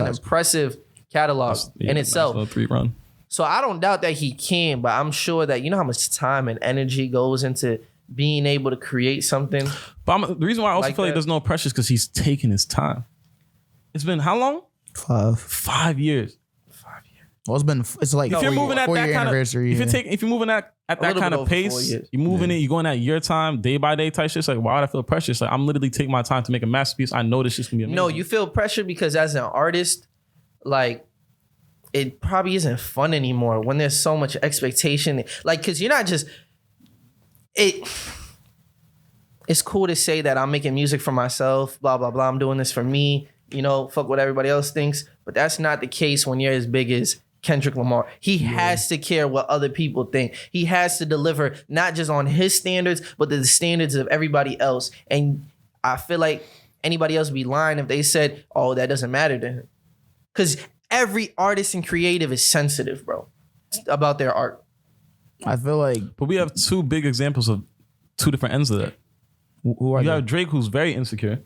Classic. impressive catalog in itself. Nice little 3-run. So I don't doubt that he can, but I'm sure that you know how much time and energy goes into being able to create something. But the reason why I also Like feel like that. there's no pressure is because he's taking his time. It's been how long? 5. 5 years. Well, it's like If you're 4 moving at that year kind of, anniversary. if you're moving at that little kind bit of over 4 pace, years. you're moving it, you're going at your time, day by day type shit. It's like, why would I feel pressure? It's like, I'm literally taking my time to make a masterpiece. I know this shit's gonna be amazing. No, you feel pressure because as an artist, like, it probably isn't fun anymore when there's so much expectation. Like, cause you're not just it's cool to say that I'm making music for myself, blah, blah, blah. I'm doing this for me, you know, fuck what everybody else thinks. But that's not the case when you're as big as Kendrick Lamar. He has to care what other people think. He has to deliver not just on his standards, but the standards of everybody else. And I feel like anybody else would be lying if they said, oh, that doesn't matter to him. Because every artist and creative is sensitive, bro, about their art. I feel like But we have two big examples of two different ends of that. who are You they? have Drake, who's very insecure,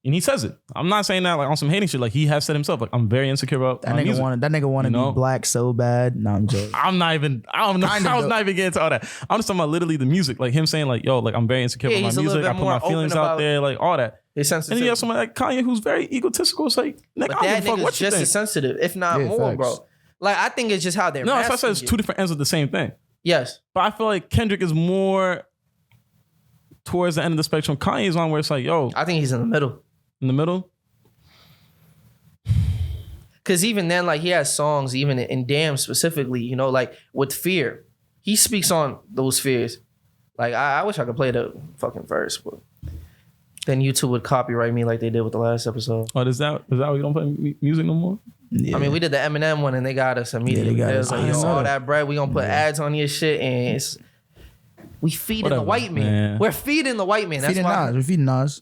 and he says it. I'm not saying that like on some hating shit. Like, he has said himself, like, I'm very insecure about That my nigga music. wanted. That nigga wanted You to know? be black so bad. No, I'm joking. I'm not even. I don't know. Kinda I was though. not even getting to all that. I'm just talking about literally the music, like him saying like, "Yo, like I'm very insecure Yeah, about he's my a little music. I bit put more my feelings open out about there, like all that." His And then sensitivity. you have someone like Kanye who's very egotistical. It's like, nigga, But I that don't give a fuck nigga's what you just think. as sensitive, if not Yeah, more, facts. bro. Like, I think it's just how they're No, that's why I said it's masking two it. different ends of the same thing. Yes. But I feel like Kendrick is more towards the end of the spectrum. Kanye's on where it's like, yo, I think he's in the middle. in the middle. Because even then, like, he has songs, even in Damn specifically, you know, like with Fear. He speaks on those fears. Like, I wish I could play the fucking verse, but then YouTube would copyright me like they did with the last episode. Oh, is that why you don't play music no more? Yeah. I mean, we did the Eminem one and they got us immediately. got They us. was like, I yo, didn't know all that. that bread, we gonna put ads on your shit, and it's, we feeding Whatever, the white man. man. We're feeding the white man. That's feeding why. Nas. We're feeding Nas.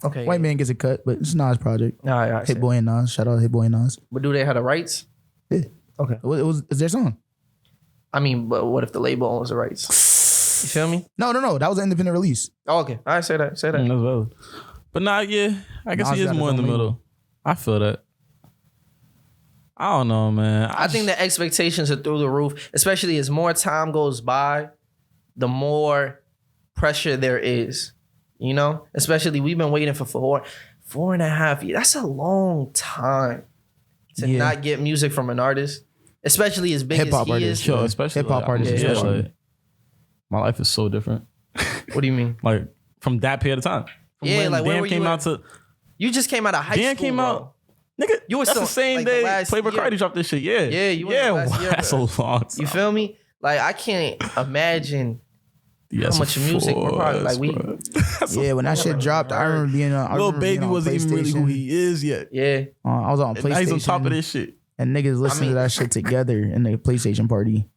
Okay. White man gets a cut, but it's Nas project. All right, Hit Boy and Nas. Shout out Hit Boy and Nas. But do they have the rights? Yeah. Okay. It was it's their song. I mean, but what if the label owns the rights? You feel me? No. That was an independent release. Oh, okay. I say that. Say that. That's valid. But nah, yeah, I guess Nas he is got his more in the own label. middle. I feel that. I don't know, man. I think the expectations are through the roof, especially as more time goes by, the more pressure there is. You know, especially we've been waiting for 4.5 years. That's a long time to not get music from an artist, especially as big Hip-hop as he artists, is. Yo, especially hip-hop artists, especially. like, my life is so different. What do you mean? Like from that period of time. From Yeah, when like, where Damn were came you out to You just came out of high Damn school. came bro. out. Nigga, You were that's still, the same like, the day last Playboy year. Cardi dropped this shit. Yeah. Yeah, you was the last year, That's bro. a long time. You feel me? Like, I can't imagine Yes, how much music we're probably like we. bro. Yeah, when that shit dropped, I remember being on. Lil Baby wasn't even really who he is yet. Yeah, I was on And now he's on top of PlayStation, this shit. and niggas listened to that shit together in the PlayStation party.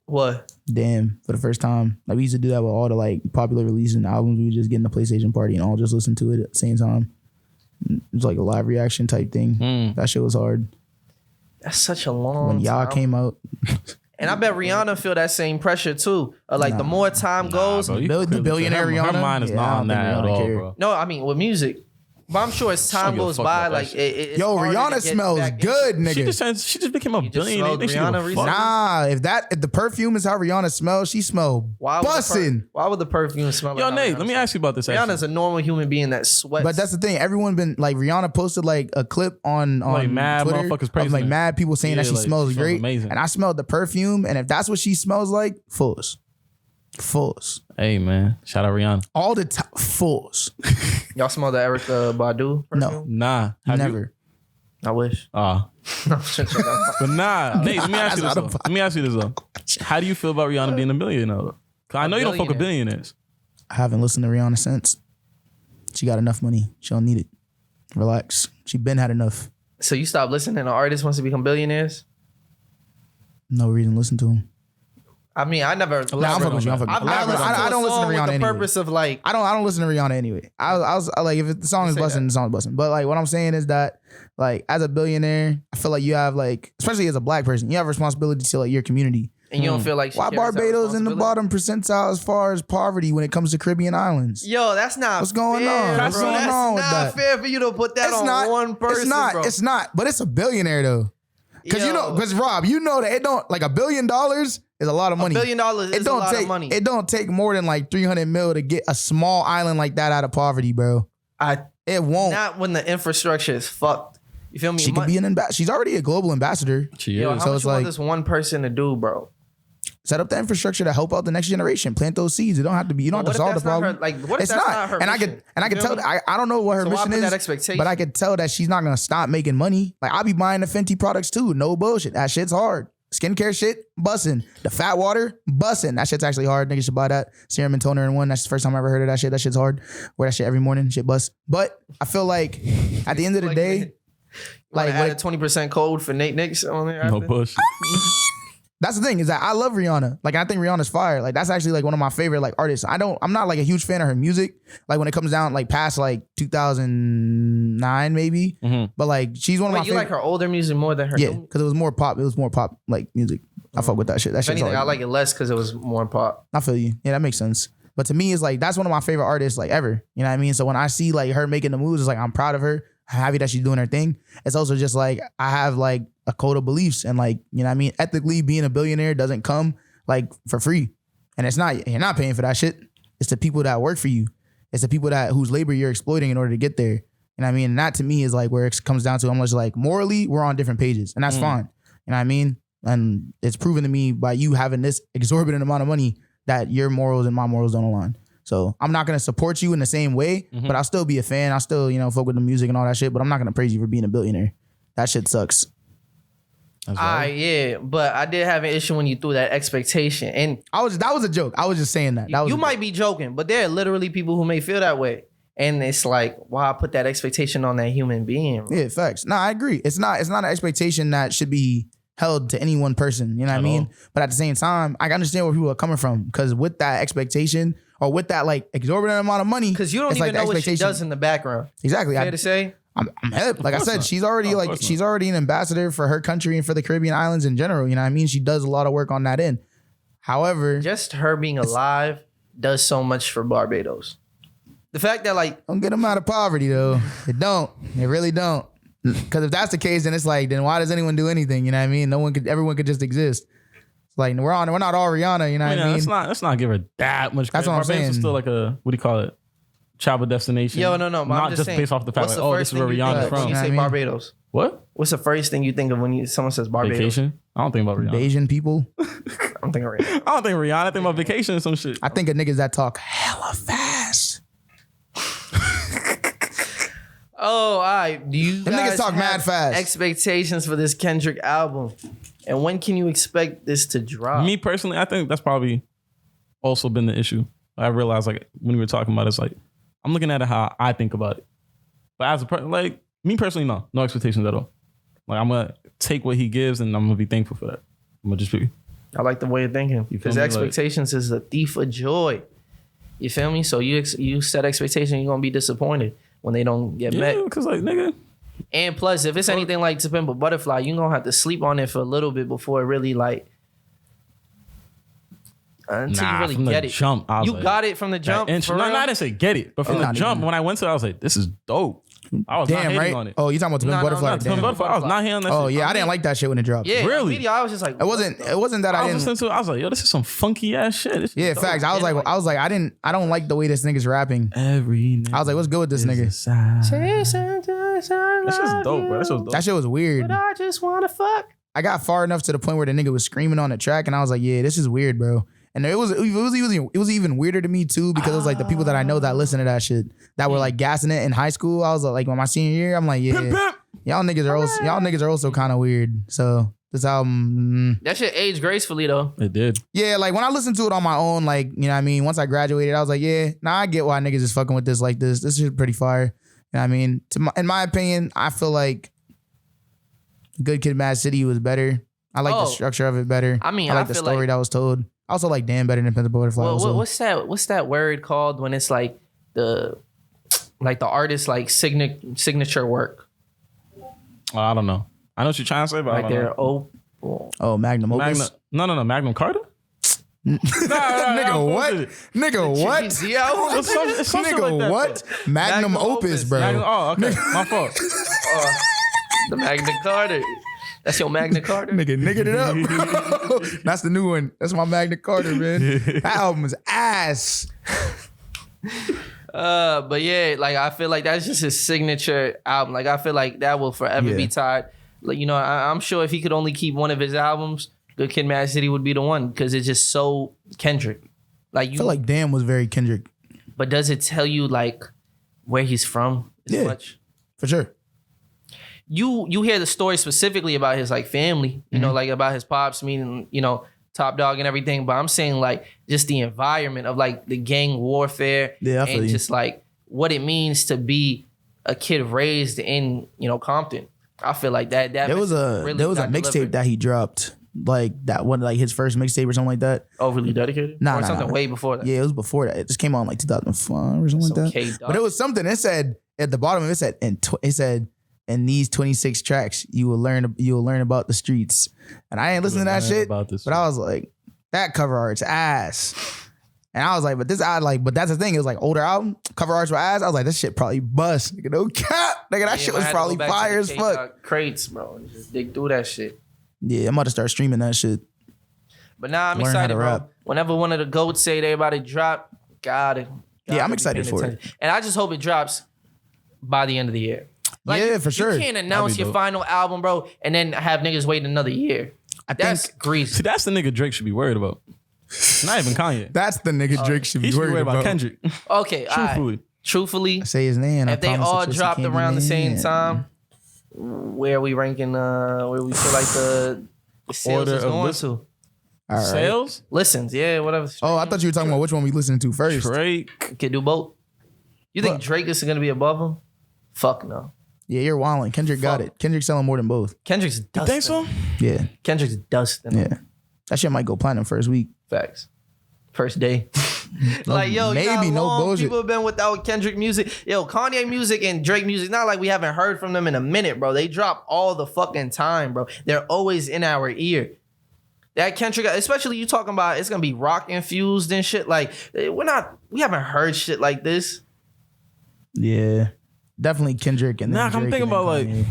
what? Damn, for the first time. Like we used to do that with all the like popular releases and albums. We would just get in the PlayStation party and all just listen to it at the same time. It was like a live reaction type thing. That shit was hard. That's such a long When y'all time. came out, And I bet Rihanna feel that same pressure too. Like the more time goes. Bro, you the crazy. billionaire Her Rihanna? mind is Yeah, not I on don't think that at Rihanna all, care. bro. No, I mean with music. But I'm sure as time give a goes fuck by, about like that shit. it's yo, harder to Rihanna get smells back into- good, She nigga. just became a just billionaire. smelled Think she Rihanna give a recently? fuck? Nah, if the perfume is how Rihanna smells, she smell Why would the bussin'. why would the perfume smell like Yo, how Nate, Rihanna let me smells? ask you about this. Rihanna's a normal human being that sweats. But that's the thing. Everyone been like Rihanna posted like a clip on Like, mad Twitter motherfuckers of praising like her. mad people saying Yeah, that she like, smells she smells great. amazing. And I smelled the perfume, and if that's what she smells like, fulls. Hey, man. Shout out Rihanna. All the time, fulls. Y'all smell the Erica Badu perfume? No, Nah. Have you? never. I wish. Ah. No, shut your mouth. But nah. Nate, let me ask you this That's though. Let me ask you this though. How do you feel about Rihanna being a billionaire though? 'Cause I know you don't fuck with billionaires. I haven't listened to Rihanna since. She got enough money. She don't need it. Relax. She been had enough. So you stop listening to artists once they become billionaires? No reason to listen to him. I mean, I never. Nah, I'm fucking with you. I'm fucking with you. I don't listen to with Rihanna the anyway. purpose of like. I don't listen to Rihanna anyway. I was like, if the song is Say busting, the song is busting. But like, what I'm saying is that, like, as a billionaire, I feel like you have like, especially as a black person, you have responsibility to like your community. And you don't feel like she Why carries that Barbados in the responsibility? bottom percentile as far as poverty when it comes to Caribbean islands? Yo, that's not. What's going fair, on? bro. What's going That's on with not that? fair for you to put that on one person, It's not. bro. It's not. But it's a billionaire though. Because you know, Yo. because Rob, you know that it don't like $1 billion is a lot of money. $1 billion is It don't a lot take of money. It don't take more than like 300 mil to get a small island like that out of poverty, bro. It won't. Not when the infrastructure is fucked. You feel me? She could be an ambassador. She's already a global ambassador. She Yo, is. how So much it's you want like- this one person to do, bro? Set up the infrastructure to help out the next generation. Plant those seeds. It don't have to be. You don't have What to if solve the that's not problem. her- like, what if it's that's not. not her and mission? I You can feel tell. me? I don't know what her So why mission put is. that expectation? But I could tell that she's not gonna stop making money. Like I be buying the Fenty products too. No bullshit. That shit's hard. Skincare shit, bussin'. The fat water, bussin'. That shit's actually hard. Niggas should buy that. Serum and toner in one. That's the first time I ever heard of that shit. That shit's hard. Wear that shit every morning. Shit bust. But I feel like at the end of the Like, day, Like like add what- a 20% code for Nate Nicks on there. No after? bullshit. that's the thing is that I love Rihanna. Like I think Rihanna's fire. Like that's actually like one of my favorite like artists. I'm not like a huge fan of her music. Like when it comes down like past like 2009 maybe. But like she's one of Wait, my you favorite. like her older music more than her Yeah, new? because it was more pop. It was more pop like music. I fuck with that shit. That If shit's anything, hard. I like it less because it was more pop. I feel you. Yeah, that makes sense. But to me, it's like that's one of my favorite artists like ever. You know what I mean? So when I see like her making the moves, it's like I'm proud of her. I'm happy that she's doing her thing. It's also just like I have like a code of beliefs and like, you know what I mean? Ethically being a billionaire doesn't come like for free. And it's not, you're not paying for that shit. It's the people that work for you. It's the people that whose labor you're exploiting in order to get there. You know what I mean? And that to me is like where it comes down to, I'm just like morally, we're on different pages and that's fine. You know what I mean? And it's proven to me by you having this exorbitant amount of money that your morals and my morals don't align. So I'm not gonna support you in the same way, but I'll still be a fan. I'll still, you know, fuck with the music and all that shit. But I'm not gonna praise you for being a billionaire. That shit sucks. That's right. Yeah, but I did have an issue when you threw that expectation. And That was a joke. I was just saying that. That was you a might joke. be joking, but there are literally people who may feel that way. And it's like, why put that expectation on that human being? Yeah, facts. No, I agree. It's not an expectation that should be held to any one person. You know what I mean? all. But at the same time, I understand where people are coming from. Because with that expectation or with that like exorbitant amount of money, Because you don't it's even like the know what she expectation- does in the background. Exactly. Fair to say? I'm hip. Like I course said, not. she's already Of like course she's already an ambassador for her country and for the Caribbean islands in general. You know what I mean? She does a lot of work on that end. However, Just her being alive does so much for Barbados. The fact that like, don't get them out of poverty though. It don't. It really don't. Because if that's the case, then it's like, then why does anyone do anything? You know what I mean? Everyone could just exist. It's like we're not all Rihanna. You know what I mean? Let's not give her that much credit. That's what I'm Barbados is saying. still like a, what do you call it? travel destination. Yo, no. But Not I'm just saying, based off the fact what's like, the oh, first this is where thing you Rihanna's think of from. when you say Barbados? What? What's the first thing you think of when someone says Barbados? Vacation? I don't think about Rihanna. Asian people. I'm thinking Rihanna. I don't think Rihanna. I think about vacation or some shit. I think of niggas that talk hella fast. Oh, all right. Do you Them guys niggas talk mad have fast. expectations for this Kendrick album? And when can you expect this to drop? Me personally, I think that's probably also been the issue. I realized like when we were talking about it, it's like I'm looking at it how I think about it. But as a like me personally, no expectations at all. Like I'm gonna take what he gives and I'm gonna be thankful for that. I'm gonna just be. I like the way of thinking. Because me? expectations is a thief of joy. You feel me? So you set expectation, you're gonna be disappointed when they don't get met. Yeah, because like nigga. And plus, if it's anything like To Pimp a Butterfly, you're gonna have to sleep on it for a little bit before it really like until you really from get the it. Jump, I was You like, got it from the jump. No, For no, real? I didn't say get it, but from the Not jump, even. when I went to it, I was like, this is dope. I was not Damn, hating right? on it. Oh, you talking about the No, no, butterfly? not Damn. Tim Butterfly, I was not hating on that Oh shit. yeah, I didn't like that shit when it dropped. Yeah, Really? immediately, I was just like, It wasn't that I I was didn't. listening to it, I was like, yo, this is some funky ass shit. This Yeah, shit dope. facts. I was like, I don't like the way this nigga's rapping. Every I was like, what's good with this nigga? That shit's dope, bro. That shit's dope. That shit was weird. But I just wanna fuck. I got far enough to the point where the nigga was screaming on the track, and I was like, yeah, this is weird, bro. And it was even weirder to me too, because it was like the people that I know that listen to that shit that were like gassing it in high school. I was like when my senior year, I'm like, yeah, y'all niggas are also kind of weird. So this album, That shit aged gracefully though. It did. yeah, like when I listened to it on my own, like, you know what I mean? Once I graduated, I was like, yeah, nah, I get why niggas is fucking with this like this. This is pretty fire. You know what I mean? In my opinion, I feel like Good Kid, Mad City was better. I like the structure of it better. I mean, I like I the feel story like- that was told. I also like Dan better than Pimp a Butterfly. Also. What's that word called when it's like the artist like signature work? I don't know. I know what you're trying to say, but Like I don't they're know. Oh, Magnum Opus. Magnum Carter? Nigga, what? Nigga, what? It's something Nigga, like that, what? Magnum Opus, bro. Oh, okay. My fault. The Magna Carta. That's your Magna Carta. Nigga it up. That's the new one. That's my Magna Carta, man. That album is ass. But yeah, like I feel like that's just his signature album. Like I feel like that will forever be tied. Like, you know, I'm sure if he could only keep one of his albums, Good Kid, Mad City would be the one because it's just so Kendrick. Like I feel like Damn was very Kendrick. But does it tell you like where he's from as much? For sure. You hear the story specifically about his like family, you know, like about his pops meeting, you know, Top Dog and everything. But I'm saying like just the environment of like the gang warfare and just like what it means to be a kid raised in, you know, Compton. I feel like that There was a mixtape that he dropped, like that one, like his first mixtape or something like that. Overly Dedicated? Nah, or something way before that. Yeah, it was before that. It just came out in like 2005 or something like that. But it was something. It said at the bottom. It said in these 26 tracks, you will learn about the streets. And I ain't listening to that shit. But I was like, that cover art's ass. And I was like, but that's the thing. It was like older album, cover arts were ass. I was like, this shit probably bust. Nigga, no cap. Nigga, that shit was probably fire as fuck. Crates, bro. And just dig through that shit. Yeah, I'm about to start streaming that shit. But now I'm excited, bro. Whenever one of the GOATs say they about to drop, got it. Yeah, I'm excited for it. And I just hope it drops by the end of the year. Like, yeah, for sure. You can't announce your final album, bro, and then have niggas wait another year. That's greasy. See, that's the nigga Drake should be worried about. Not even Kanye. That's the nigga Drake should be worried about. Kendrick. Okay, truthfully, say his name. If they all dropped around the same time, where are we ranking? Where we feel like the sales is going to? All right. Sales? Listens, yeah, whatever. Oh, I thought you were talking about which one we listening to first. Drake can do both. You think Drake is gonna be above him? Fuck no. Yeah, you're wilding. Kendrick got it. Kendrick's selling more than both. Kendrick's dusting. You think so? Yeah. Kendrick's dusting. Yeah. That shit might go platinum first week. Facts. First day. Like, yo, maybe, you know how no long bullshit. people have been without Kendrick music. Yo, Kanye music and Drake music, not like we haven't heard from them in a minute, bro. They drop all the fucking time, bro. They're always in our ear. That Kendrick, especially you talking about it's gonna be rock infused and shit. Like, we haven't heard shit like this. Yeah. Definitely Kendrick and then I'm Drake thinking and then about like Kanye.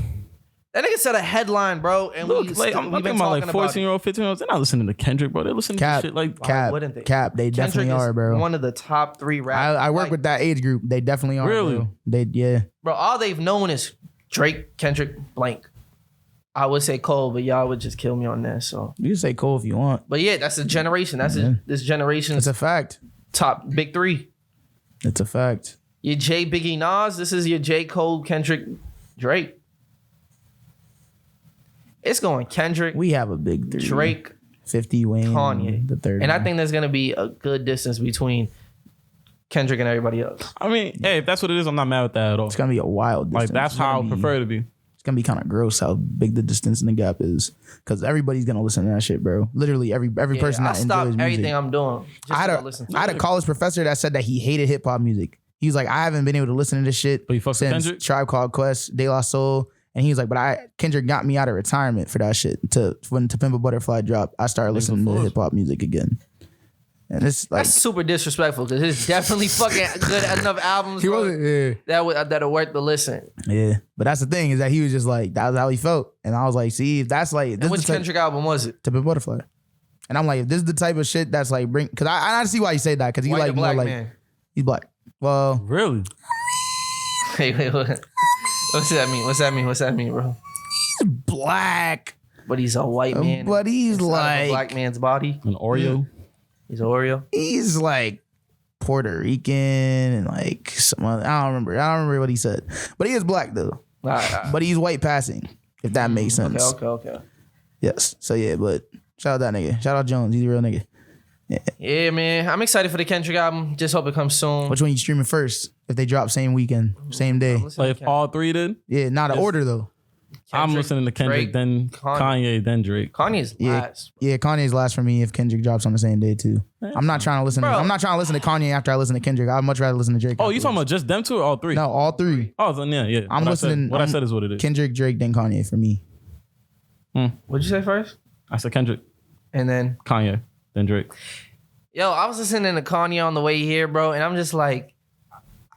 That nigga said a headline, bro. And Look, like, I'm thinking about like 14-year-old, 15-year-olds. They're not listening to Kendrick, bro. They're listening to shit like wouldn't they? Cap. They definitely Kendrick are, bro. One of the top 3 rappers. I work with that age group. They definitely are. Really? Bro. Yeah. Bro, all they've known is Drake, Kendrick, blank. I would say Cole, but y'all would just kill me on that. So You can say Cole if you want. but yeah, that's a generation. That's this generation's It's a fact. top big 3. It's a fact. Your J Biggie Nas, this is your J Cole, Kendrick, Drake. It's going Kendrick, We have a big 3. Drake, 50 Wayne, Kanye. the third. And I one. think there's gonna be a good distance between Kendrick and everybody else. I mean, hey, if that's what it is, I'm not mad with that at all. It's gonna be a wild Like distance. that's how I prefer it to be. It's gonna be kind of gross how big the distance and the gap is, because everybody's gonna listen to that shit, bro. Literally every person I that stopped enjoys everything music. I'm doing. Just I had to listen to I had a college professor that said that he hated hip hop music. He was like, I haven't been able to listen to this shit But you fucks with since Kendrick? Tribe Called Quest, De La Soul, and he was like, but Kendrick got me out of retirement for that shit. When To Pimp a Butterfly dropped, I started listening to hip hop music again, and it's like That's super disrespectful because there's definitely fucking good enough albums he bro, wasn't. that are worth the listen. Yeah, but that's the thing is that he was just like that was how he felt, and I was like, see, if that's like And this which is the type, Kendrick album was it? To Pimp a Butterfly, and I'm like, if this is the type of shit that's like bring, because I see why you say that, because he White or like more black like man? he's black. Well, Really? Wait, what? What's that mean? What's that mean, bro? black, But he's a white man. but he's inside of a like black man's body. An Oreo? He's an Oreo. he's like Puerto Rican and like some other, I don't remember what he said, but he is black though. All right. But he's white passing, if that makes sense. Okay. Yes. So yeah, but shout out that nigga. Shout out Jones. He's a real nigga. Yeah, man. I'm excited for the Kendrick album. Just hope it comes soon. Which one you streaming first? If they drop same weekend, same day. Listen Like to if all 3 did, Yeah, not an order though. I'm Kendrick, listening to Kendrick, Drake, then Kanye, then Drake. Kanye's Yeah. last. Yeah, Kanye's last for me if Kendrick drops on the same day too. I'm not trying to listen. Bro. I'm not trying to listen to Kanye after I listen to Kendrick. I'd much rather listen to Drake. Oh, you talking afterwards. about just them 2 or all 3? No, all 3. Oh, then yeah. I'm listening. What I said is what it is. Kendrick, Drake, then Kanye for me. What'd you say first? I said Kendrick, And then, Kanye, then Drake. yo, I was listening to Kanye on the way here, bro, and I'm just like,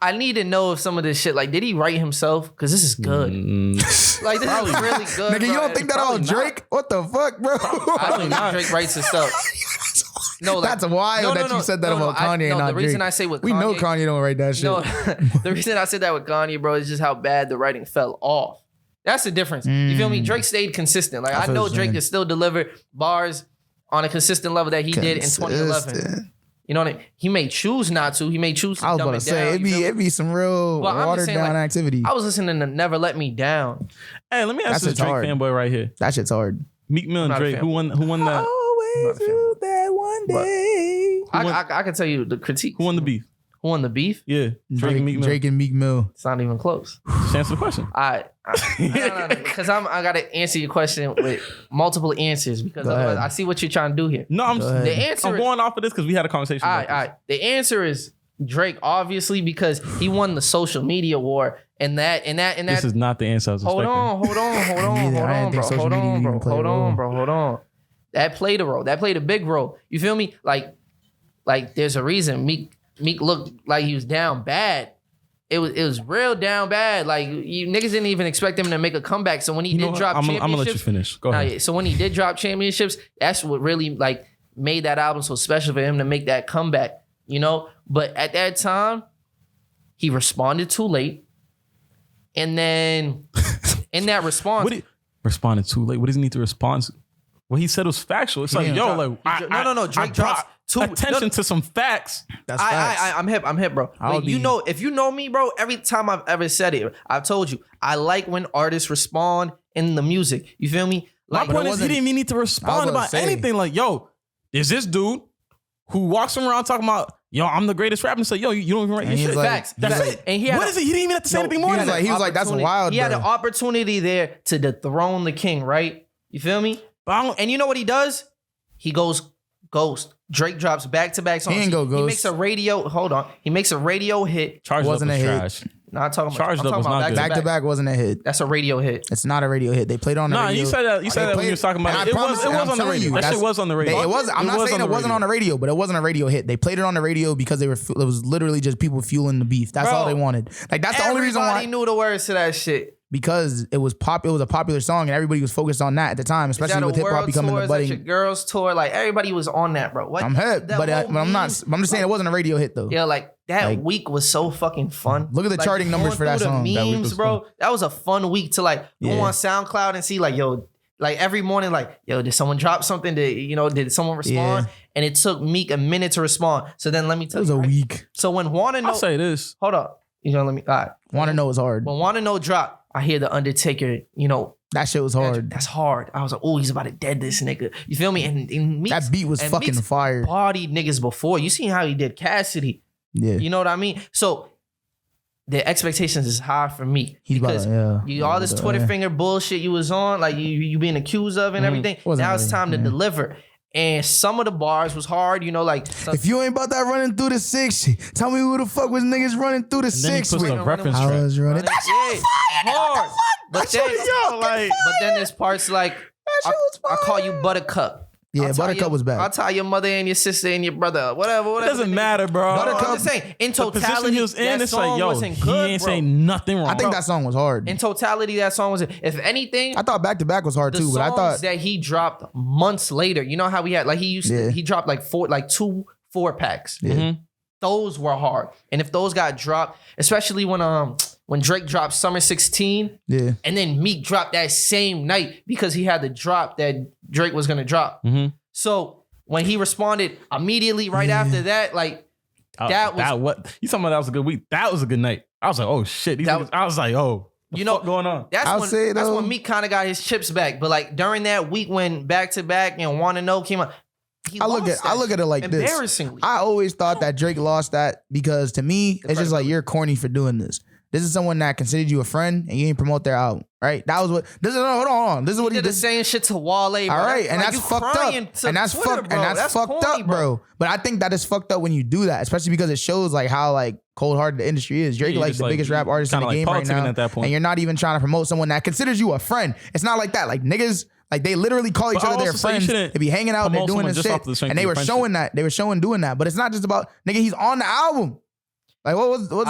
I need to know if some of this shit, like, did he write himself? Because this is good. Like, this is really good. Nigga, bro. you don't think that all probably not. Drake? What the fuck, bro? I don't think Drake writes his stuff. No, like, That's wild that you said that about Kanye and not the reason Drake. I say with Kanye, We know Kanye don't write that shit. No, the reason I said that with Kanye, bro, is just how bad the writing fell off. That's the difference. You feel me? Drake stayed consistent. Like, I feel know what you're Drake saying. can still deliver bars on a consistent level that he did in 2011. Consistent. You know what I mean? He may choose not to. He may choose to I was dumb about it to say down. you feel me? it'd be some real Well, I'm just watered saying, down like, activity. I was listening to Never Let Me Down. Hey, let me ask That's this just Drake hard. fanboy right here. That shit's hard. Meek Mill and not a Drake. fan. Who won that? Always do that one day. I can tell you the critique. Who won the beef? Who won the beef? Yeah. Drake and Meek Mill. Drake and Meek Mill. It's not even close. Just answer the question. Because I gotta answer your question with multiple answers because Go ahead. otherwise I see what you're trying to do here. No, I'm Go just, ahead. The answer I'm is going off of this because we had a conversation. all about right, all right. The answer is Drake, obviously, because he won the social media war, and that. this. This is not the answer I was hold expecting. on, Neither. I didn't think social media even played a role. hold on. That played a role. That played a big role. You feel me? Like there's a reason Meek looked like he was down bad. It was real down bad. Like you niggas didn't even expect him to make a comeback. So when he You know did what? drop I'm championships, gonna let you finish. Go Nah, ahead. yeah. So when he did drop championships, that's what really like made that album so special for him to make that comeback. You know, but at that time, he responded too late, and then in that response, Responded too late. What does he need to respond to? What he said was factual. It's like, didn't yo, drop- like No. I Drake drops brought attention to some facts. That's facts. I'm hip, bro. I'll Like, you be- know, if you know me, bro, every time I've ever said it, I've told you, I like when artists respond in the music. You feel me? My Like, point is, he wasn't- didn't even need to I respond was about about to say. anything. Like, yo, there's this dude who walks around talking about, yo, I'm the greatest rapper, and say, yo, you don't even write And your he's shit. like- facts. That's Facts. it. And he had What a- is it? He didn't even have to say anything more he than was that. like- that's opportunity- wild, He had bro. an opportunity there to dethrone the king, right? You feel me? But I don't- And you know what he does? He goes ghost. Drake drops back-to-back songs. He ain't go He ghost. makes a radio. Hold on. He makes a radio hit. Charged wasn't Up was a hit. trash. No, I'm talking about. Charged I'm Up talking was about not good. Back to back wasn't a hit. That's a radio hit. It's not a radio hit. They played it on the Nah, radio. you said that. You They said that when played you was talking about and it. I It promise was you, on I'm the telling radio. you, That shit that's- was on the radio. I'm not saying it wasn't on the radio, but it wasn't a radio hit. They played it on the radio because it was literally just people fueling the beef. That's Bro, all they wanted. Like that's the only reason why. Everybody knew the words to that shit. because it was a popular song and everybody was focused on that at the time, especially with hip hop becoming the budding. Your girls tour, like everybody was on that, bro. What? I'm hip, but I'm not. I'm just saying it wasn't a radio hit though. Yeah, like that week was so fucking fun. Look at the charting numbers for that song. The memes, bro. That was a fun week to like go on SoundCloud and see like, yo, like every morning, like, yo, did someone drop something? Did someone respond? Yeah. And it took Meek a minute to respond. So then let me tell you. It was a week. So when Wanna Know, I'll say this. Hold up. You know, let me. All right. Wanna Know is hard. When Wanna Know drop, I hear the Undertaker. That shit was hard. That's hard. I was like, oh, he's about to dead this nigga. You feel me? And Meek's, that beat was fucking fire. Partied niggas before. You seen how he did Cassidy? Yeah. You know what I mean? So the expectations is high for me because all this Twitter finger bullshit you was on, like you being accused of and everything. Now it's time to deliver. And some of the bars was hard, like if you ain't about that running through the 6, tell me who the fuck was niggas running through the 6 with. Reference I was running. That shit was fire. Hard. But then there's parts like I call you Buttercup. Yeah, Buttercup was bad. I'll tell your mother and your sister and your brother, whatever. It doesn't matter, bro. Buttercup, I'm just saying, in totality, he was in, that song wasn't good, he ain't saying nothing wrong. I think that song was hard. In totality, that song was, if anything, I thought Back to Back was hard too, but I thought that he dropped months later. You know how we had, like he used to, he dropped like 2 4-packs. Yeah. Mm-hmm. Those were hard. And if those got dropped, especially when Drake dropped Summer 16, and then Meek dropped that same night because he had the drop that Drake was gonna drop. Mm-hmm. So when he responded immediately right after that, like that was what you talking about? That was a good week. That was a good night. I was like, oh shit. I was like, oh, what's going on? That's when Meek kind of got his chips back. But like during that week when Back to Back and Wanna Know came out, I look at it like this. Embarrassingly. I always thought that Drake lost that because to me, it's just like you're corny for doing this. This is someone that considered you a friend and you didn't promote their album, right? That was what. Hold on. This is what he did. The same shit to Wale, bro. All right, and that's fucked up. And that's fucked up, bro. But I think that is fucked up when you do that, especially because it shows like how like cold-hearted the industry is. Drake like the biggest rap artist in the game right now, at that point. And you're not even trying to promote someone that considers you a friend. It's not like that. Like niggas. Like they literally call each other their friends. They be hanging out, they're doing this shit, and they were showing that. They were showing doing that, but it's not just about nigga. He's on the album. Like what's going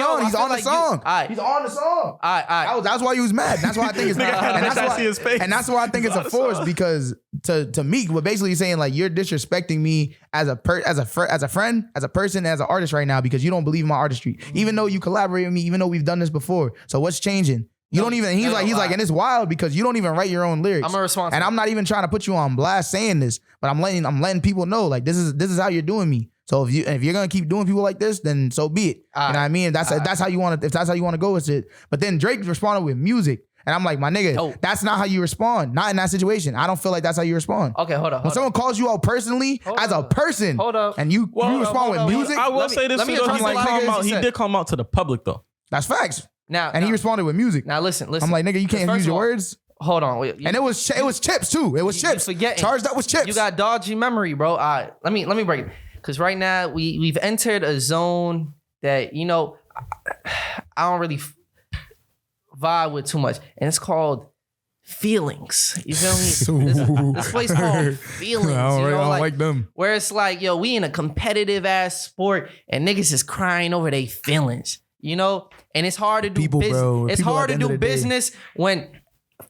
on? He's on the song. He's on the song. That's why he was mad. That's why I think it's and that's why I think it's a force because to Meek, we're basically saying like you're disrespecting me as a friend, as a person, as an artist right now because you don't believe in my artistry, even though you collaborate with me, even though we've done this before. So what's changing? You don't even. He's like, and it's wild because you don't even write your own lyrics. I'm a responsible, and I'm not even trying to put you on blast saying this, but I'm letting people know like this is how you're doing me. So if you're gonna keep doing people like this, then so be it. You know what I mean? That's how you want to. If that's how you want to go with it. But then Drake responded with music, and I'm like, my nigga, that's not how you respond. Not in that situation. I don't feel like that's how you respond. Okay, hold on. When someone calls you out personally as a person, and you respond with music, I will say this. He did come out to the public though. That's facts. He responded with music. Now listen. I'm like, nigga, you can't use your words. Hold on. And it was chips too. It was chips. Charged up with chips. You got dodgy memory, bro. All right, let me break it. Because right now we've entered a zone that I don't really vibe with too much, and it's called feelings. You feel me? This place called feelings. I don't like them. Where it's like, yo, we in a competitive ass sport, and niggas is crying over their feelings. And it's hard to do business. It's hard to do business when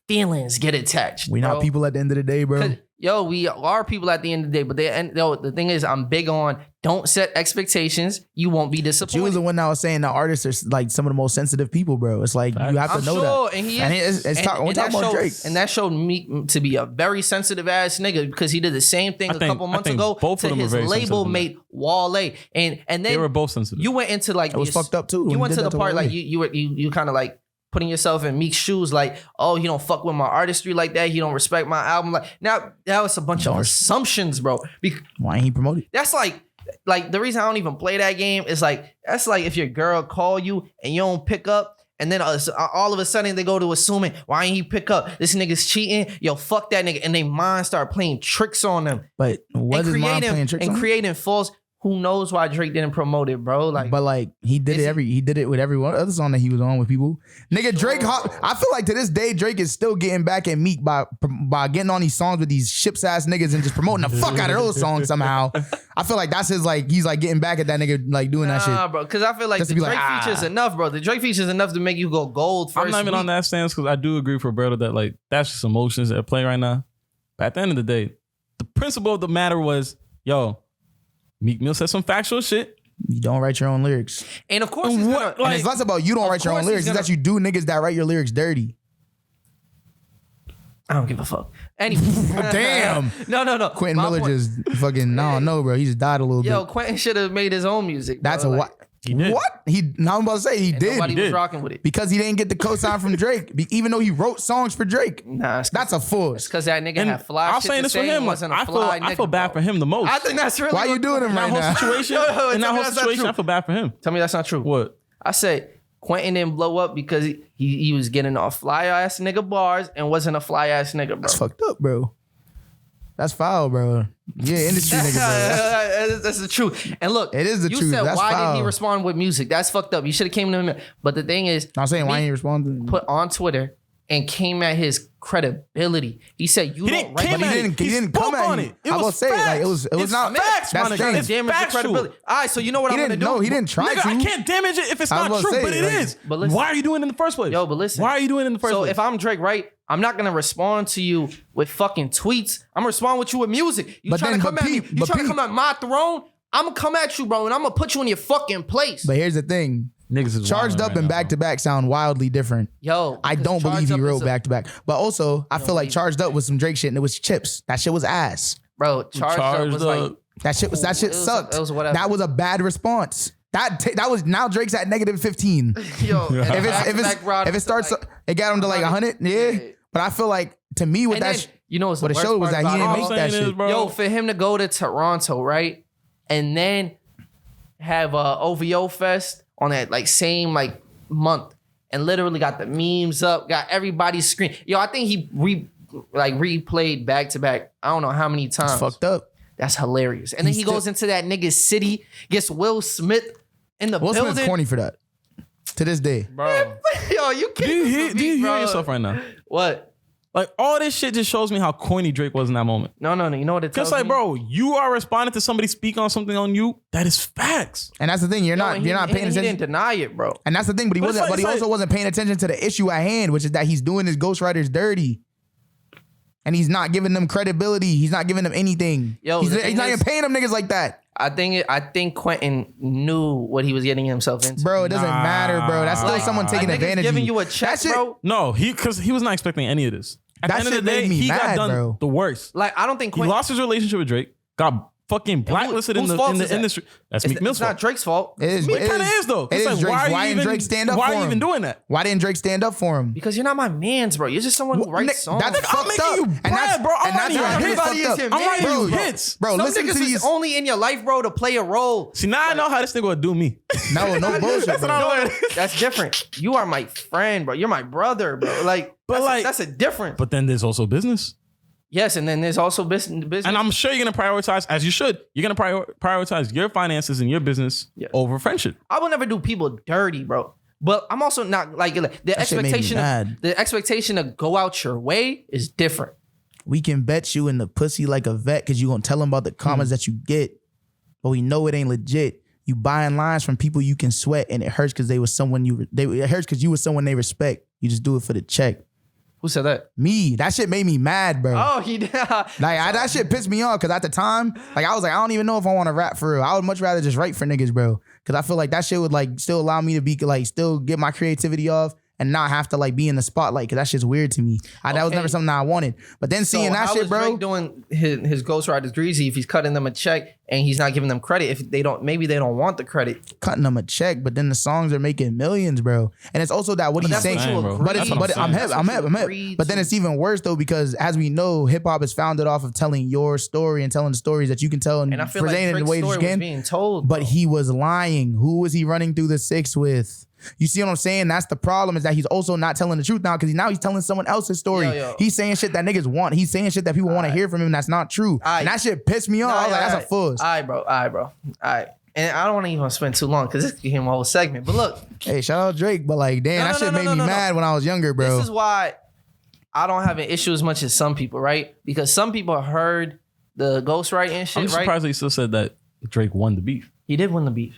feelings get attached. We're not people at the end of the day, bro. Yo, we are people at the end of the day, but the thing is, I'm big on don't set expectations. You won't be disappointed. You was the one that was saying that artists are like some of the most sensitive people, bro. It's like you have to know that. And he is. And talking about Drake. And that showed me to be a very sensitive ass nigga because he did the same thing a couple months ago to his label mate Wale. And then they were both sensitive. You went into like it was fucked up too. You went to the part like you kind of like putting yourself in Meek's shoes, like, oh, he don't fuck with my artistry like that. He don't respect my album. Like, now that was a bunch of assumptions, bro. Why ain't he promoted? That's like the reason I don't even play that game is like that's like if your girl call you and you don't pick up, and then all of a sudden they go to assuming why ain't he pick up? This nigga's cheating. Yo, fuck that nigga, and they mind start playing tricks on them. But what is mind playing tricks on? And creating false. who knows why Drake didn't promote it, bro? Like, But like he did it with every one other song that he was on with people. Nigga, Drake. I feel like to this day Drake is still getting back at Meek by getting on these songs with these ships ass niggas and just promoting the fuck out of those songs somehow. I feel like that's his like he's like getting back at that nigga like doing that shit. Nah, bro, because I feel like the Drake feature is enough, bro. The Drake feature is enough to make you go gold first. I'm not even on that stance because I do agree for Roberto that like that's just emotions at play right now. But at the end of the day, the principle of the matter was, yo, Meek Mill said some factual shit. You don't write your own lyrics. And of course, and it's less about you don't write your own lyrics. It's that you do niggas that write your lyrics dirty. I don't give a fuck. Anyway. Damn. No. Quentin Miller just fucking, no, bro. He just died a little bit. Yo, Quentin should have made his own music. Bro. That's a what? He did. What? Now I'm about to say he did. Nobody was rocking with it. Because he didn't get the cosign from Drake, even though he wrote songs for Drake. Nah, that's a force. Because that nigga had fly shit. I'm saying this for him. I feel bad for him the most. I think that's really. Why you doing him right now? In that whole situation, I feel bad for him. Tell me that's not true. What? I said Quentin didn't blow up because he was getting off fly ass nigga bars and wasn't a fly ass nigga, bro. That's fucked up, bro. That's foul, bro. Yeah, industry nigga, bro. That's the truth. And look, it is the truth. You said that's why foul. didn't he respond with music? That's fucked up. You should have came to him. But the thing is, I'm saying why didn't he respond? Put on Twitter and came at his credibility. He said you don't write. But he didn't come at it. I will say like it was not facts. That's damage the credibility. All right, so you know what I'm gonna do? No, he didn't try to. I can't damage it if it's not true, but it is. But listen, why are you doing it in the first place? Yo, but listen. Why are you doing it in the first place? So if I'm Drake, right? I'm not gonna respond to you with fucking tweets. I'm gonna respond with you with music. You trying to come at me? You trying to come at my throne? I'm gonna come at you, bro, and I'm gonna put you in your fucking place. But here's the thing. Niggas is Charged Up and Back to Back sound wildly different. Yo, I don't believe he wrote Back to Back. But also, I feel like Charged Up was some Drake shit and it was chips. That shit was ass. Bro, Charged Up was like that shit sucked. It was whatever. That was a bad response. That was now Drake's at -15. Yo, if it starts, it got him to like 100. Yeah. But I feel like to me what that you know what it showed was that he didn't make that shit. Yo, for him to go to Toronto, right, and then have OVO Fest on that like same like month, and literally got the memes up, got everybody's screen. Yo, I think he replayed back to back. I don't know how many times. It's fucked up. That's hilarious. And then he goes into that nigga's city, gets Will Smith in the building. Will Smith's corny for that. To this day. Bro. Yo, you can't. Do you hear yourself right now? What? Like, all this shit just shows me how corny Drake was in that moment. No. You know what it tells me? Just like, bro, you are responding to somebody speak on something on you. That is facts. And that's the thing. You're not paying attention. He didn't deny it, bro. And that's the thing. But he also wasn't paying attention to the issue at hand, which is that he's doing his ghostwriters dirty. And he's not giving them credibility. He's not giving them anything. Yo, he's not even paying them niggas like that. I think Quentin knew what he was getting himself into. Bro, it doesn't matter, bro. That's still someone taking advantage of giving you a check, bro. No, because he was not expecting any of this. At the end of the day, he got done the worst. Like, I don't think he lost his relationship with Drake, got fucking blacklisted in the industry. That's Meek Mill's fault. It's not Drake's fault. It kind of is though. It is Drake's. Why didn't Drake stand up for him? Why are you even doing that? Why didn't Drake stand up for him? Because you're not my mans, bro. You're just someone who writes songs. That's fucked up. You bread, bro. I'm writing you hits. Bro, listen to these. Only in your life, bro, to play a role. See, now I know how this nigga would do me. No bullshit. That's different. You are my friend, bro. You're my brother, bro. Like, that's a difference. But then there's also business. Yes, and then there's also business. And I'm sure you're going to prioritize, as you should, you're going to prioritize your finances and your business over friendship. I will never do people dirty, bro. But I'm also not like the expectation to go out your way is different. We can bet you in the pussy like a vet because you're going to tell them about the comments that you get. But we know it ain't legit. You buying lines from people you can sweat and it hurts because it hurts because you were someone they respect. You just do it for the check. Who said that? Me. That shit made me mad, bro. Oh, he did. That shit pissed me off because at the time, like I was like, I don't even know if I want to rap for real. I would much rather just write for niggas, bro. Because I feel like that shit would like still allow me to be like still get my creativity off and not have to like be in the spotlight because that shit's weird to me. That was never something I wanted. But then seeing that shit, bro. Drake doing his ghostwriters greasy if he's cutting them a check and he's not giving them credit if they don't want the credit. Cutting them a check, but then the songs are making millions, bro. And it's also that what he's saying. But I'm hip. But then it's even worse though because as we know, hip hop is founded off of telling your story and telling the stories that you can tell and I feel like Drake's the way you can. But he was lying. Who was he running through the six with? You see what I'm saying? That's the problem, is that he's also not telling the truth now, because he's telling someone else's story. Yo. He's saying shit that niggas want. He's saying shit that people want to hear from him. That's not true. And that shit pissed me off. I was like, that's a fuss. All right, bro. And I don't want to even spend too long because this became a whole segment. But look. Hey, shout out Drake. But like, damn, that shit made me mad when I was younger, bro. This is why I don't have an issue as much as some people, right? Because some people heard the ghostwriting shit, I'm right? surprised he still said that Drake won the beef. He did win the beef.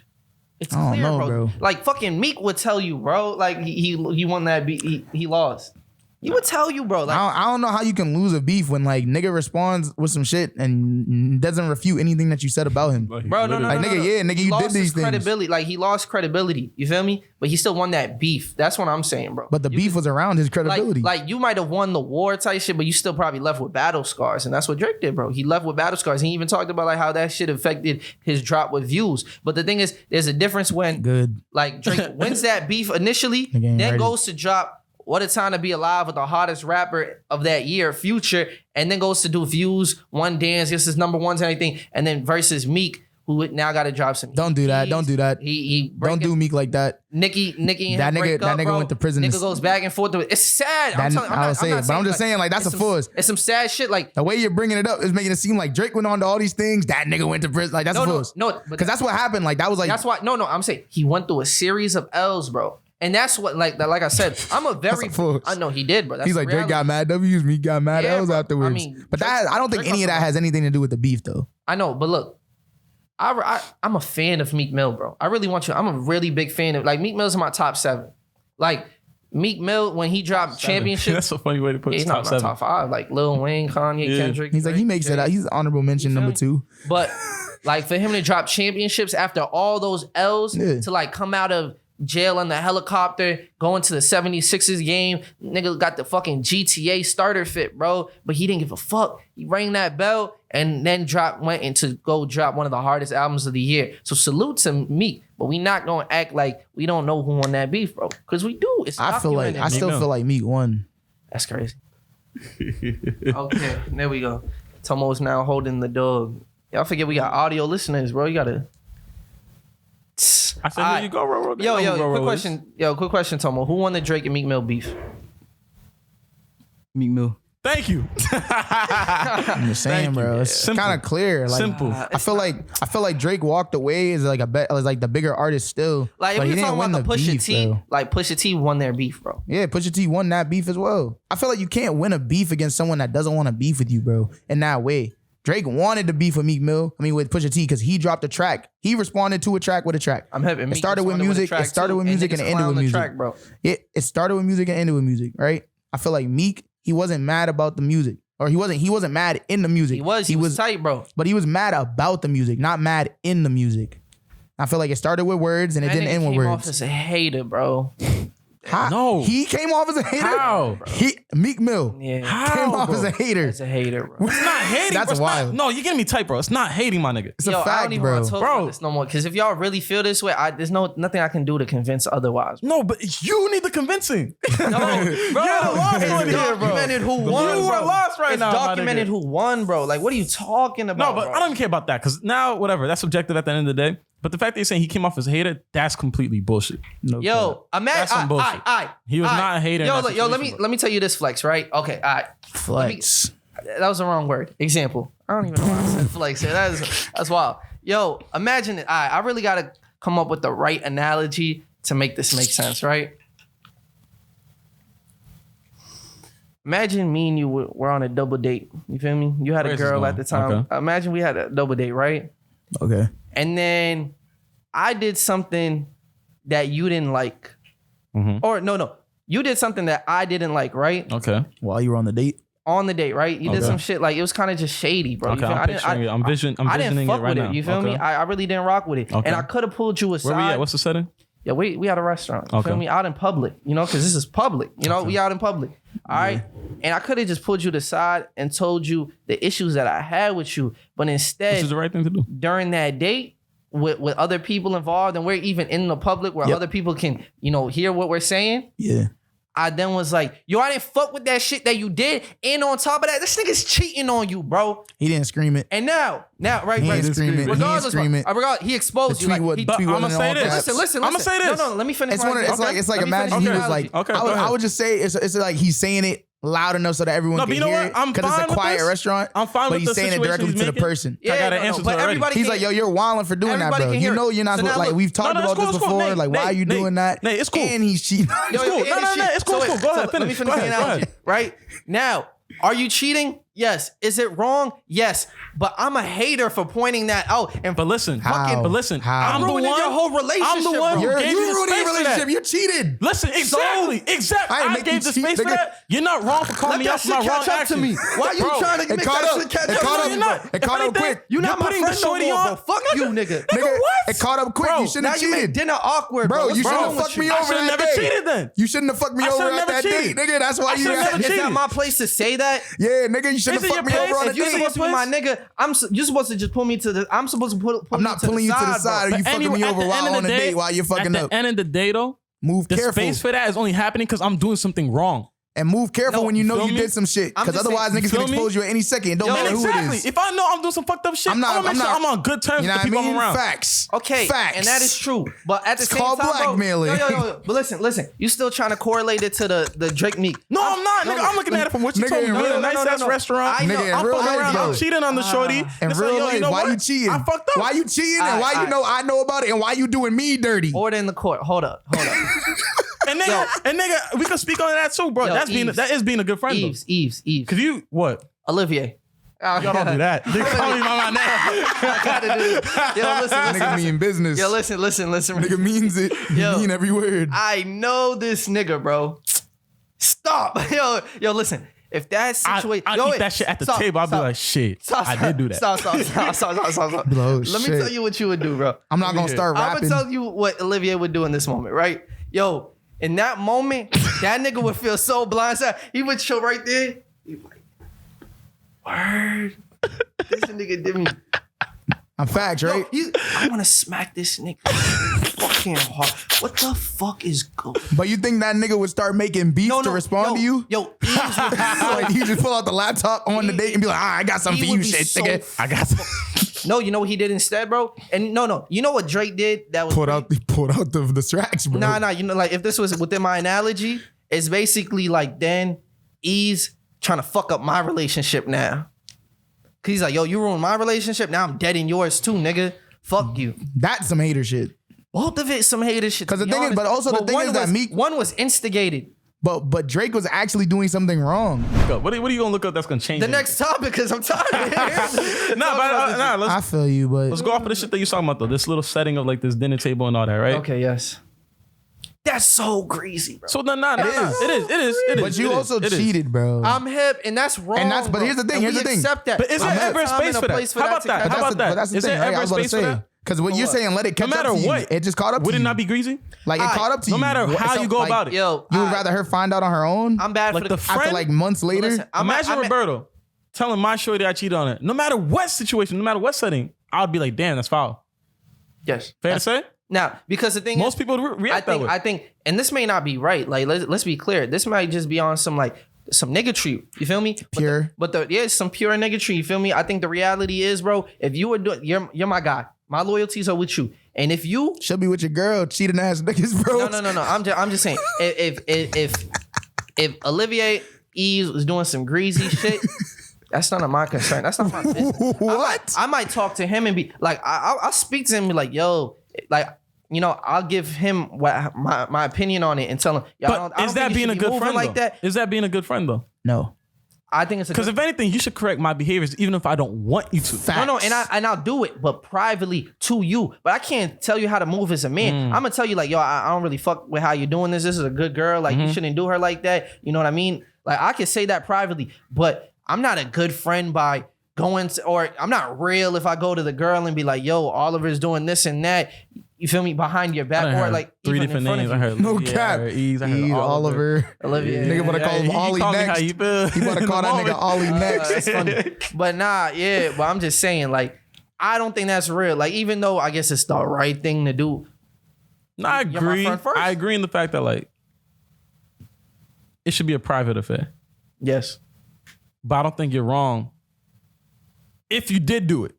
It's I don't clear, know, bro. Like fucking Meek would tell you, bro. Like he won that beef. He lost. He would tell you, bro. Like, I don't know how you can lose a beef when like nigga responds with some shit and doesn't refute anything that you said about him. bro, no. Like, nigga, yeah, nigga, you did these things. Credibility. Like he lost credibility. You feel me? But he still won that beef. That's what I'm saying, bro. But the beef was around his credibility. Like you might have won the war type shit, but you still probably left with battle scars. And that's what Drake did, bro. He left with battle scars. He even talked about like how that shit affected his drop with views. But the thing is, there's a difference when like Drake wins that beef initially, then goes to drop What a Time to Be Alive with the hottest rapper of that year, Future, and then goes to do Views, One Dance, gets his number ones and everything, and then versus Meek, who now got to drop some. Don't do that. Don't do that. He don't do Meek like that. Nicki and that nigga bro. went to prison. Nigga goes back and forth. It's sad. I'm just saying, like, that's a fuss. It's some sad shit. Like the way you're bringing it up is making it seem like Drake went on to all these things. That nigga went to prison. Like that's a fuss. No, because that's what happened. Like that was like that's why. No. I'm saying he went through a series of L's, bro. And that's what, like I said, I'm a very. I know he did, bro. That's he's like Drake got mad W's, Meek got mad L's afterwards. I mean, but that I don't think any of that has anything to do with the beef, though. I know, but look, I'm a fan of Meek Mill, bro. I really want you. I'm a really big fan of, like, Meek Mill's in my top 7. Like Meek Mill when he dropped Championship. That's a funny way to put it. He's not my top 5. Like Lil Wayne, Kanye, Kendrick. He's like he makes it out. He's honorable mention number 2. But like for him to drop championships after all those L's to like come out of jail in the helicopter, going to the 76ers game. Nigga got the fucking GTA starter fit, bro. But he didn't give a fuck. He rang that bell and then went into go drop one of the hardest albums of the year. So salute to Meek. But we not gonna act like we don't know who won that beef, bro. Because we do. It's I still feel like Meek won. That's crazy. Okay, there we go. Tomo's now holding the dog. Y'all forget we got audio listeners, bro. You gotta. I said, here you go, bro. Quick question, Tomo. Who won the Drake and Meek Mill beef? Meek Mill. Thank you. I'm just saying, bro. It's kind of clear. Like, simple. I feel like Drake walked away as like the bigger artist still. Like if he you're didn't talking win about the the Pusha beef, T, bro. like Pusha T won their beef, bro. Yeah, Pusha T won that beef as well. I feel like you can't win a beef against someone that doesn't want to beef with you, bro. In that way. Drake wanted to beef with Meek Mill. I mean, with Pusha T, because he dropped a track. He responded to a track with a track. I'm happy. It started with music. It started with music and it ended with music. Track, bro. It started with music and ended with music, right? I feel like Meek, he wasn't mad about the music, or he wasn't mad in the music. He was tight, bro. But he was mad about the music, not mad in the music. I feel like it started with words and it didn't end with words. He came off as a hater, bro. How? No. He came off as a hater? How? Meek Mill Yeah. came off as a hater. As a hater, bro. It's not hating. That's bro. wild. No, you're getting me tight, bro. It's not hating, my nigga. It's a fact, I don't even bro. want to talk about this no more. Because if y'all really feel this way, there's nothing I can do to convince otherwise. No, but you need the convincing. No, bro. You're the lost one here, bro. Documented who won. You are lost right now, It's my documented nigga. who won, bro. Like, what are you talking about? No, but bro? I don't even care about that because now, whatever, that's subjective at the end of the day. But the fact that you're saying he came off as a hater, that's completely bullshit. No Yo, cap. That's some bullshit. He was not a hater in that Yo, let situation, me tell you this flex, right? Okay, all right. Flex. That was the wrong word. Example. I don't even know why I said flex. That's wild. Yo, imagine it. I really gotta come up with the right analogy to make this make sense, right? Imagine me and you were on a double date. You feel me? You had a girl at the time. Okay. Imagine we had a double date, right? Okay. And then I did something that you didn't like. Mm-hmm. Or no. You did something that I didn't like, right? Okay. While you were on the date? On the date, right? You did some shit like it was kind of just shady, bro. Okay, I'm picturing it. I'm I didn't visioning fuck it right with now. it. You feel me? Okay. I really didn't rock with it. Okay. And I could have pulled you aside. Where we at? What's the setting? Yeah, we at a restaurant. You Okay. feel me? Out in public, you know, because this is public. You know, we out in public. All right. And I could have just pulled you to the side and told you the issues that I had with you. But instead, Which is the right thing to do. during that date, with other people involved, and we're even in the public where other people can, you know, hear what we're saying. Yeah. I then was like, yo, I didn't fuck with that shit that you did. And on top of that, this nigga's cheating on you, bro. He didn't scream it. And now, right, He right. didn't scream it. He didn't scream it. He exposed you. Tweet Like, what- tweet I'm wasn't gonna say in all this. caps. listen. I'm gonna say this. No, let me finish. It's like Let me imagine finish he my was like, analogy. Okay, go I ahead. would just say it's like he's saying it loud enough so that everyone No, can but you know hear what? I'm it because fine it's a with quiet this. restaurant. I'm fine but with he's the saying it situation directly he's to the making. person. I got an answer to but it already. everybody He's can- like, yo, you're wilding for doing that, Everybody bro. can You hear know it. you're not So now like look- we've talked No, it's about cool, this it's cool. before. Nate, Like, why are you Nate, doing that? Nate, it's cool. And he's cheating. Yo, cool. and No, shit. it's cool. So It's cool. Go ahead, let me finish. finish Go the ahead, go analogy. ahead. Right now, are you cheating? Yes. Is it wrong? Yes. But I'm a hater for pointing that out. And But listen, How? but listen, How? I'm the ruining one. your whole relationship, I'm the one bro. who You're gave you the ruining space your for that. relationship. You cheated. Listen, exactly. I I ain't make gave you the cheat, space for nigga. that. You're not wrong for calling me out for my wrong catch up to actions. me. Why you Bro, trying to It make caught that up. shit catch It up? caught to up. me? You're not. It caught If up anything, quick. You're not my putting friend the no shorty more, on. bro. Fuck you, nigga. Nigga, what? it caught up quick. Bro, You shouldn't Now have you made cheated. dinner awkward, Bro, What's you shouldn't wrong have with fucked me you? I over should've that never day. cheated then. You shouldn't have fucked me I over should've at never that cheated. date. Nigga, that's why I you should've never had Is that my place to say that? Yeah, nigga, you shouldn't Is have it fucked me your over place? on a If you're date. supposed to be my nigga, you're supposed to just pull me to the. I'm supposed to pull I'm you not to pulling you to the bro. side. Or you fucking me over while on a date while you're fucking At up. the end of the day, though, Move the careful. space for that is only happening because I'm doing something wrong. And move careful No, when you know feel you me? did some shit. I'm Because just otherwise saying, niggas can feel me? expose you at any second. It don't Yo, matter who it Exactly. is. If I know I'm doing some fucked up shit, I'm not- I'm gonna make I'm sure not- I'm on good terms You know with what the I people I'm mean? around. Facts. Okay, Facts. and that is true. But at the It's same called time, blackmailing. Yo. But listen. You still trying to correlate it to the Drake Meek? No, I'm not, nigga. I'm looking at it from what you Nigga, told me. in We're in real- a nice ass restaurant. I know. Nigga, in I'm real fucking life, around. yo. I'm cheating on the shorty. In It's real like, yo, life, you know why what? you cheating? I fucked up. Why you cheating? And why you Alright. know I know about it? And why you doing me dirty? Order in the court. Hold up. And nigga, we can speak on that too, bro. Yo, That is being a good friend, though. Yves. Cause you what? Olivier. Y'all don't do that. Nigga, call me by my name. I gotta do it. Yo, listen. Nigga mean business. Yo, listen. Nigga means it. Yo. Mean every word. I know this nigga, bro. Stop. Yo, listen. If that situation, I eat that shit at the table. I'll be like, shit, I did do that. Stop. Be like, oh, Let me shit. tell you what you would do, bro. I'm not gonna start I'm rapping. gonna tell you what Olivier would do in this moment, right? Yo, in that moment, that nigga would feel so blindsided. He would chill right there. He'd be like, word. This nigga did me. I'm facts, Yo, right? I want to smack this nigga fucking hard. What the fuck is going? But you think that nigga would start making beats to respond to you? Yo, Yves would be so, Like he just pull out the laptop on the date and be like, I got something he for would you, be shit, so nigga. I got some. No, you know what he did instead, bro? And no, you know what Drake did? That was Pulled out the tracks, bro. Nah. You know, like if this was within my analogy, it's basically like then Yves trying to fuck up my relationship now. Cause he's like, yo, you ruined my relationship. Now I'm dead in yours too, nigga. Fuck you. That's some hater shit. Both of it some hater shit. Because to the be thing is, honest. but also the thing one is that was- Meek, one was instigated. but Drake was actually doing something wrong. What are you gonna look up that's gonna change The it? next topic, because I'm tired of it. I feel you, but Let's go off of the shit that you talking about though. This little setting of like this dinner table and all that, right? Okay, yes. That's so greasy, bro. So then, it is. But you also cheated, bro. I'm hip, and that's wrong. And that's- but here's the thing, And here's we the thing. accept that. But is there I'm ever a at time space and for that? place How about to that? catch How up. about that? But that's the Is thing, there right? ever I was about to space for say. that? Because what you're saying, let it catch No matter up to you. what, It just caught up to would you. it not be greasy? Like it caught up to No you. matter What- how so, you go like, about it. Yo, You would rather her find out on her own I'm bad Like for the the friend- after like months later? Listen, Imagine Roberto telling my shorty I cheated on her. No matter what situation, no matter what setting, I'd be like, damn, that's foul. Yes. Fair to say? Now, because the thing Most is, people react that way. I think, and this may not be right. Like, let's be clear. This might just be on some niggatry. You feel me? Pure. But some pure niggatry. You feel me? I think the reality is, bro, if you were doing, you're my guy. My loyalties are with you. And if you, She'll be with your girl, cheating ass niggas, bro. no. I'm just saying. If Olivier Yves was doing some greasy shit. That's none of my concern. That's not my business. What? I might talk to him and be like, I'll speak to him and be like, yo, like, you know, I'll give him what my opinion on it and tell him. Yo, I But don't is think that you being should a be good moving friend like though? that? Is that being a good friend though? No. I think it's a Because good. if anything, you should correct my behaviors even if I don't want you to. Facts. No, and I'll do it, but privately to you. But I can't tell you how to move as a man. I'm gonna tell you like, yo, I don't really fuck with how you're doing this. This is a good girl. Like you shouldn't do her like that. You know what I mean? Like I can say that privately, but I'm not a good friend by going to, or I'm not real if I go to the girl and be like, yo, Oliver's doing this and that. You feel me? Behind your I back, done or heard like three even in different front names. of I you. heard No Olivia, cap. I heard Yves, I heard Yves, Oliver. Olivia. Nigga wanna call him he Ollie called me next. how you feel. He about to in call the that nigga moment. Ollie next. That's funny. But nah, yeah. But I'm just saying, like, I don't think that's real. Like, even though I guess it's the right thing to do. No, I You're my agree. friend first. I agree in the fact that like it should be a private affair. Yes. But I don't think you're wrong if you did do it.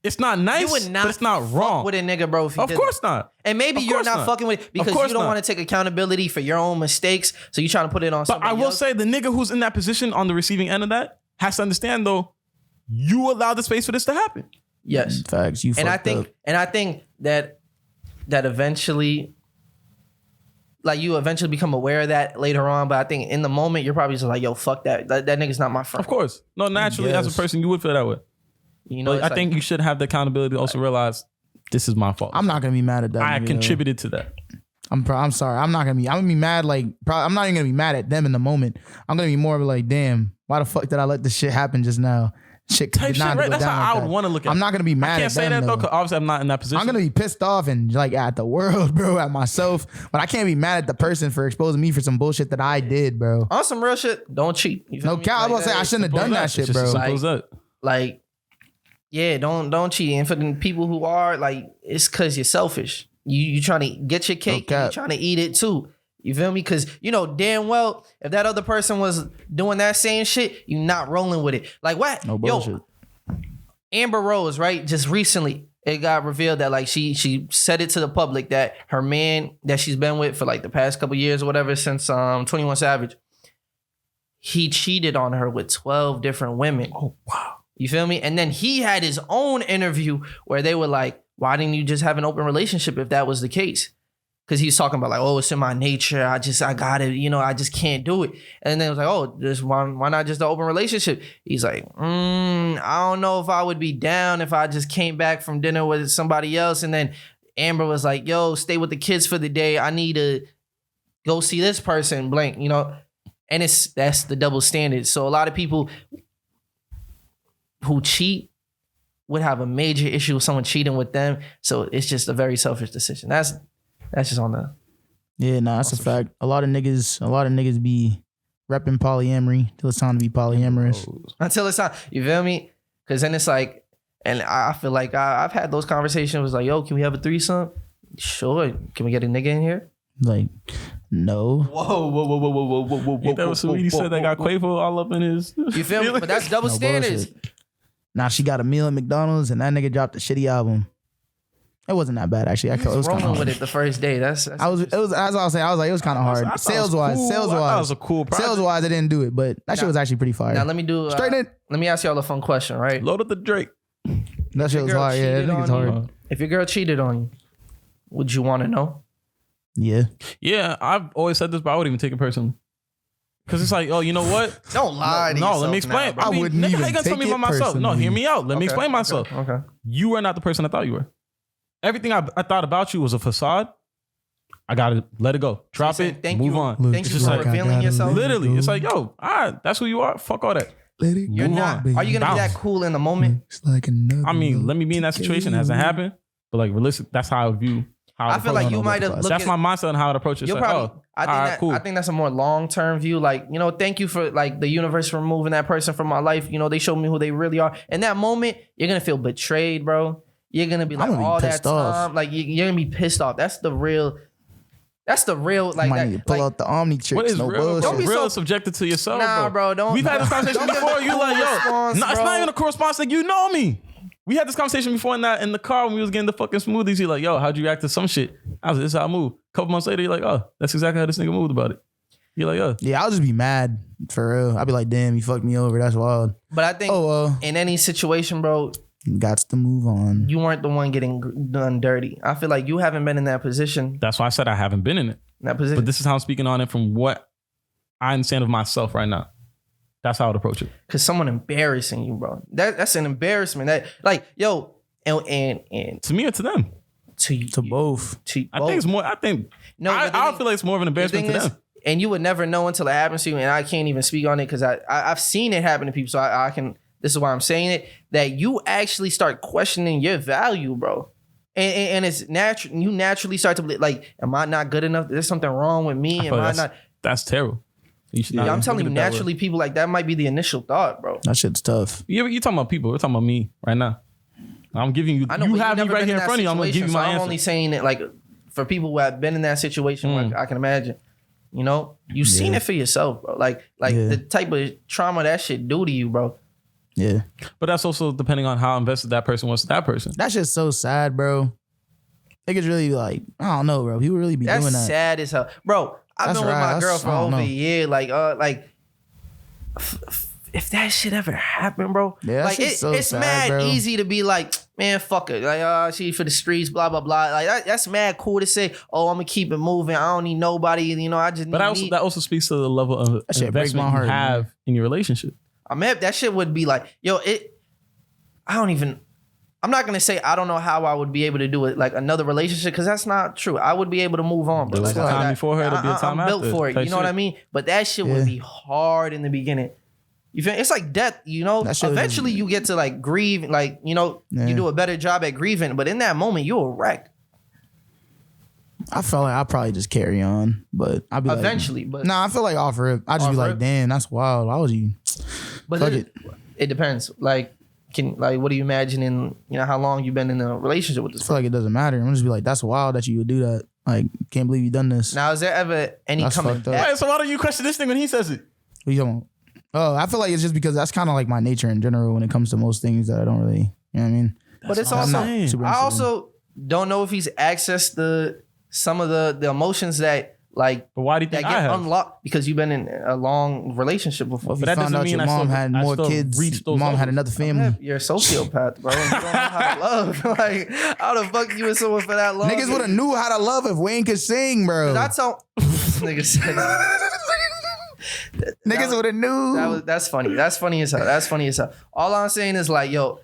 It's not nice, You would not but it's not wrong. with a nigga, bro. If you Of course not. And maybe Of you're course not not. fucking with it because you don't want to take accountability for your own mistakes. So you trying to put it on But somebody I will else. say the nigga who's in that position on the receiving end of that has to understand though, you allowed the space for this to happen. Yes. Facts. You And I fucked think up. and I think that eventually, like, you eventually become aware of that later on. But I think in the moment you're probably just like, yo, fuck that. That nigga's not my friend. Of course. No, naturally as a Yes. person you would feel that way. You know, But it's I like, think you should have the accountability to also realize this is my fault. I'm not gonna be mad at that. I nigga, contributed to that. though. I'm sorry. I'm gonna be mad. Like, I'm not even gonna be mad at them in the moment. I'm gonna be more like, damn, why the fuck did I let this shit happen just now? Shit Type did shit, not right? go That's down how I like would that. want to look at it. I'm not gonna be mad I can't at say them, that though, because obviously I'm not in that position. I'm gonna be pissed off and like at the world, bro, at myself. But I can't be mad at the person for exposing me for some bullshit that I did, bro. on some real shit, don't cheat. You feel No me? cap. I was Like, gonna say I shouldn't have done that It's shit, just as bro. simple as that. Like, yeah, don't cheat. And for the people who are like, it's because you're selfish. You trying to get your cake, No and you cap. trying to eat it too. You feel me? Because you know damn well if that other person was doing that same shit, you not rolling with it. Like what? No bullshit. Yo, Amber Rose, right? Just recently, it got revealed that like she said it to the public that her man that she's been with for like the past couple years or whatever since 21 Savage, he cheated on her with 12 different women. Oh, wow. You feel me? And then he had his own interview where they were like, why didn't you just have an open relationship if that was the case? Because he's talking about like, oh, it's in my nature. I got it. You know, I just can't do it. And then it was like, oh, just why not just an open relationship? He's like, I don't know if I would be down if I just came back from dinner with somebody else. And then Amber was like, yo, stay with the kids for the day. I need to go see this person, blank, you know? And that's the double standard. So a lot of people who cheat would have a major issue with someone cheating with them. So it's just a very selfish decision. That's just on the. Yeah, nah, that's a fact. A lot of niggas be repping polyamory till it's time to be polyamorous. Until it's not, you feel me? Because then it's like, and I feel like I've had those conversations. Was like, yo, can we have a threesome? Sure. Can we get a nigga in here? Like, no. Whoa. Ain't that what Saweetie said that got Quavo all up in his... You feel me? But that's double No standards. bullshit. Now she got a meal at McDonald's and that nigga dropped a shitty album. It wasn't that bad actually. It was kind of Rolling with hard. it the first day. That's It was as I was saying. I was like, it was kind of hard. I thought it was Sales wise, cool. I thought it was a cool project. Sales wise, I didn't do it, but that shit was actually pretty fire. now let me do Straight in. Let me ask y'all a fun question, right? Load up the Drake. That shit was girl hard. Yeah, that cheated nigga's on you. hard. If your girl cheated on you, would you want to know? Yeah. Yeah, I've always said this, but I wouldn't even take it personally. Because it's like, oh, you know what? Don't lie to No, yourself let me explain. now, bro. I wouldn't nigga, even how you gonna tell take me it about myself? No, personally. hear me out. Let me explain myself. Okay. You were not the person I thought you were. Everything I thought about you was a facade. I gotta let it go. Drop saying it. thank Move you. on. Look, Thank you just for like, revealing yourself. Literally, it's like, yo, all right, that's who you are. Fuck all that. Let it You're Move not. on. Are you gonna be Bounce. that cool in the moment? It's like another. I mean, let me be in that situation. It hasn't happened, but like, realistic. That's how I view. How I feel like you might have looked That's at. my mindset on how to approach it. It's You'll like, probably. oh, all right, cool. I think that's a more long term view. Like, you know, thank you for like the universe removing that person from my life. You know, they showed me who they really are. In that moment, you're gonna feel betrayed, bro. You're gonna be like, I'm gonna be all that pissed time, off. like you're gonna be pissed off. That's the real. Like Might that. need to pull Like, out the Omni tricks. What is no real? bullshit. Don't be Real so- is subjected to yourself. nah, bro. Don't. We've had this conversation don't get before. the You like, cool yo, response, no, it's bro. not even a cool response. Like, you know me. We had this conversation before in the car when we was getting the fucking smoothies. You're like, yo, how'd you react to some shit? I was like, this is how I move. A couple months later, you're like, oh, that's exactly how this nigga moved about it. You're like, oh. Yeah, I'll just be mad for real. I'll be like, damn, you fucked me over. That's wild. But I think Oh well, in any situation, bro, gots to move on. you weren't the one getting done dirty. I feel like you haven't been in that position. That's why I said I haven't been in it. That position. But this is how I'm speaking on it from what I understand of myself right now. That's how I would approach it. Cause someone embarrassing you, bro. That's an embarrassment. That like, yo, and To me or to them? to you, To both. to I think it's more, no. but the I thing- feel like it's more of an the embarrassment thing to is, them. and you would never know until it happens to you. And I can't even speak on it because I've seen it happen to people. So I can. This is why I'm saying it. That you actually start questioning your value, bro. And it's natural. You naturally start to believe, like, am I not good enough? There's something wrong with me. I Am feel I like not? That's terrible. You should not I'm even telling you, look at it that way. naturally, people like that might be the initial thought, bro. That shit's tough. You talking about people. We're talking about me right now. I'm giving you, I know you but have me never right been here in that front of you. I'm going to give you situation, my so I'm answer. only saying it like for people who have been in that situation, where I can imagine. You know, you seen it for yourself, bro. Like the type of trauma that shit do to you, bro. Yeah. But that's also depending on how invested that person was to that person. That's just so sad, bro. Niggas really like, I don't know, bro. People really be doing that. That's sad as hell. Bro, I've been with my girl for over a year. If that shit ever happened, bro, like it's sad, mad bro. Easy to be like, man, fuck it, like, she for the streets, blah blah blah. Like that's mad cool to say. Oh, I'm gonna keep it moving. I don't need nobody. You know, I just. But that also speaks to the level of investment you have in your relationship. I mean, that shit would be like, yo, I'm not gonna say I don't know how I would be able to do it like another relationship because that's not true. I would be able to move on, bro. There was a time before her, it'll be a time after. I'm built for it. You know what I mean? But that shit would be hard in the beginning. You feel it's like death, you know. Eventually, you get to like grieve, like you know, you do a better job at grieving. But in that moment, you're a wreck. I felt like I'll probably just carry on, but I'll be eventually. Like, I feel like off rip. I just be like, damn, that's wild. Why would you? But it depends. Like, what are you imagining? You know, how long you been in a relationship with this? I feel like it doesn't matter. I'm just be like, that's wild that you would do that. Like, can't believe you done this. Now, is there ever any coming back? Wait, so why don't you question this thing when he says it? What you talking about? Oh, I feel like it's just because that's kind of like my nature in general when it comes to most things that I don't really, you know what I mean? But it's also, I also don't know if he's accessed some of the emotions that like, but why do you think that get unlocked because you've been in a long relationship before. But that doesn't mean your mom had more kids. Mom had another family. You're a sociopath, bro. You don't know how to love. Like, how the fuck you with someone for that long? Niggas would have knew how to love if Wayne could sing, bro. That's how niggas said that. Niggas would have knew. That's funny. That's funny as hell. That's funny as hell. All I'm saying is like, yo,